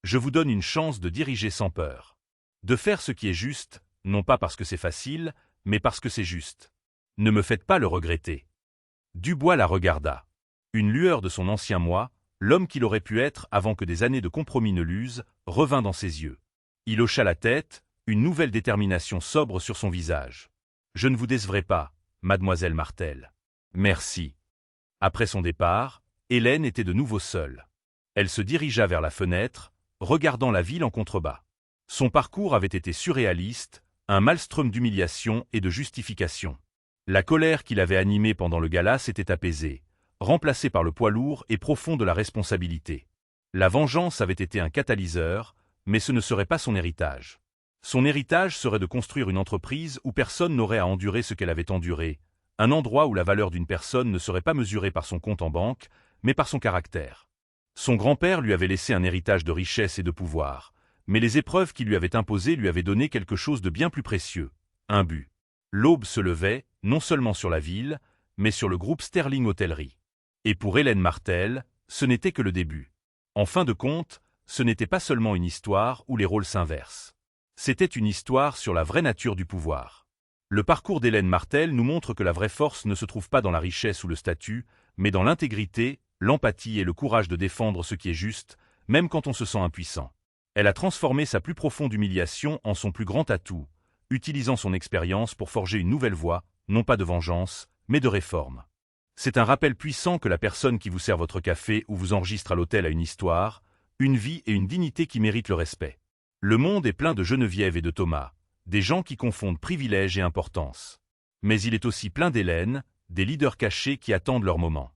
Je vous donne une chance de diriger sans peur. De faire ce qui est juste, non pas parce que c'est facile, mais parce que c'est juste. Ne me faites pas le regretter. Dubois la regarda. Une lueur de son ancien moi, l'homme qu'il aurait pu être avant que des années de compromis ne l'usent, revint dans ses yeux. Il hocha la tête, une nouvelle détermination sobre sur son visage. Je ne vous décevrai pas, mademoiselle Martel. Merci. Après son départ, Hélène était de nouveau seule. Elle se dirigea vers la fenêtre, regardant la ville en contrebas. Son parcours avait été surréaliste, un maelstrom d'humiliation et de justification. La colère qui l'avait animée pendant le gala s'était apaisée, remplacée par le poids lourd et profond de la responsabilité. La vengeance avait été un catalyseur, mais ce ne serait pas son héritage. Son héritage serait de construire une entreprise où personne n'aurait à endurer ce qu'elle avait enduré, un endroit où la valeur d'une personne ne serait pas mesurée par son compte en banque, mais par son caractère. Son grand-père lui avait laissé un héritage de richesse et de pouvoir, mais les épreuves qu'il lui avait imposées lui avaient donné quelque chose de bien plus précieux, un but. L'aube se levait, non seulement sur la ville, mais sur le groupe Sterling Hôtellerie. Et pour Hélène Martel, ce n'était que le début. En fin de compte, ce n'était pas seulement une histoire où les rôles s'inversent. C'était une histoire sur la vraie nature du pouvoir. Le parcours d'Hélène Martel nous montre que la vraie force ne se trouve pas dans la richesse ou le statut, mais dans l'intégrité, l'empathie et le courage de défendre ce qui est juste, même quand on se sent impuissant. Elle a transformé sa plus profonde humiliation en son plus grand atout, utilisant son expérience pour forger une nouvelle voie, non pas de vengeance, mais de réforme. C'est un rappel puissant que la personne qui vous sert votre café ou vous enregistre à l'hôtel a une histoire, une vie et une dignité qui méritent le respect. Le monde est plein de Geneviève et de Thomas, des gens qui confondent privilège et importance. Mais il est aussi plein d'Hélène, des leaders cachés qui attendent leur moment.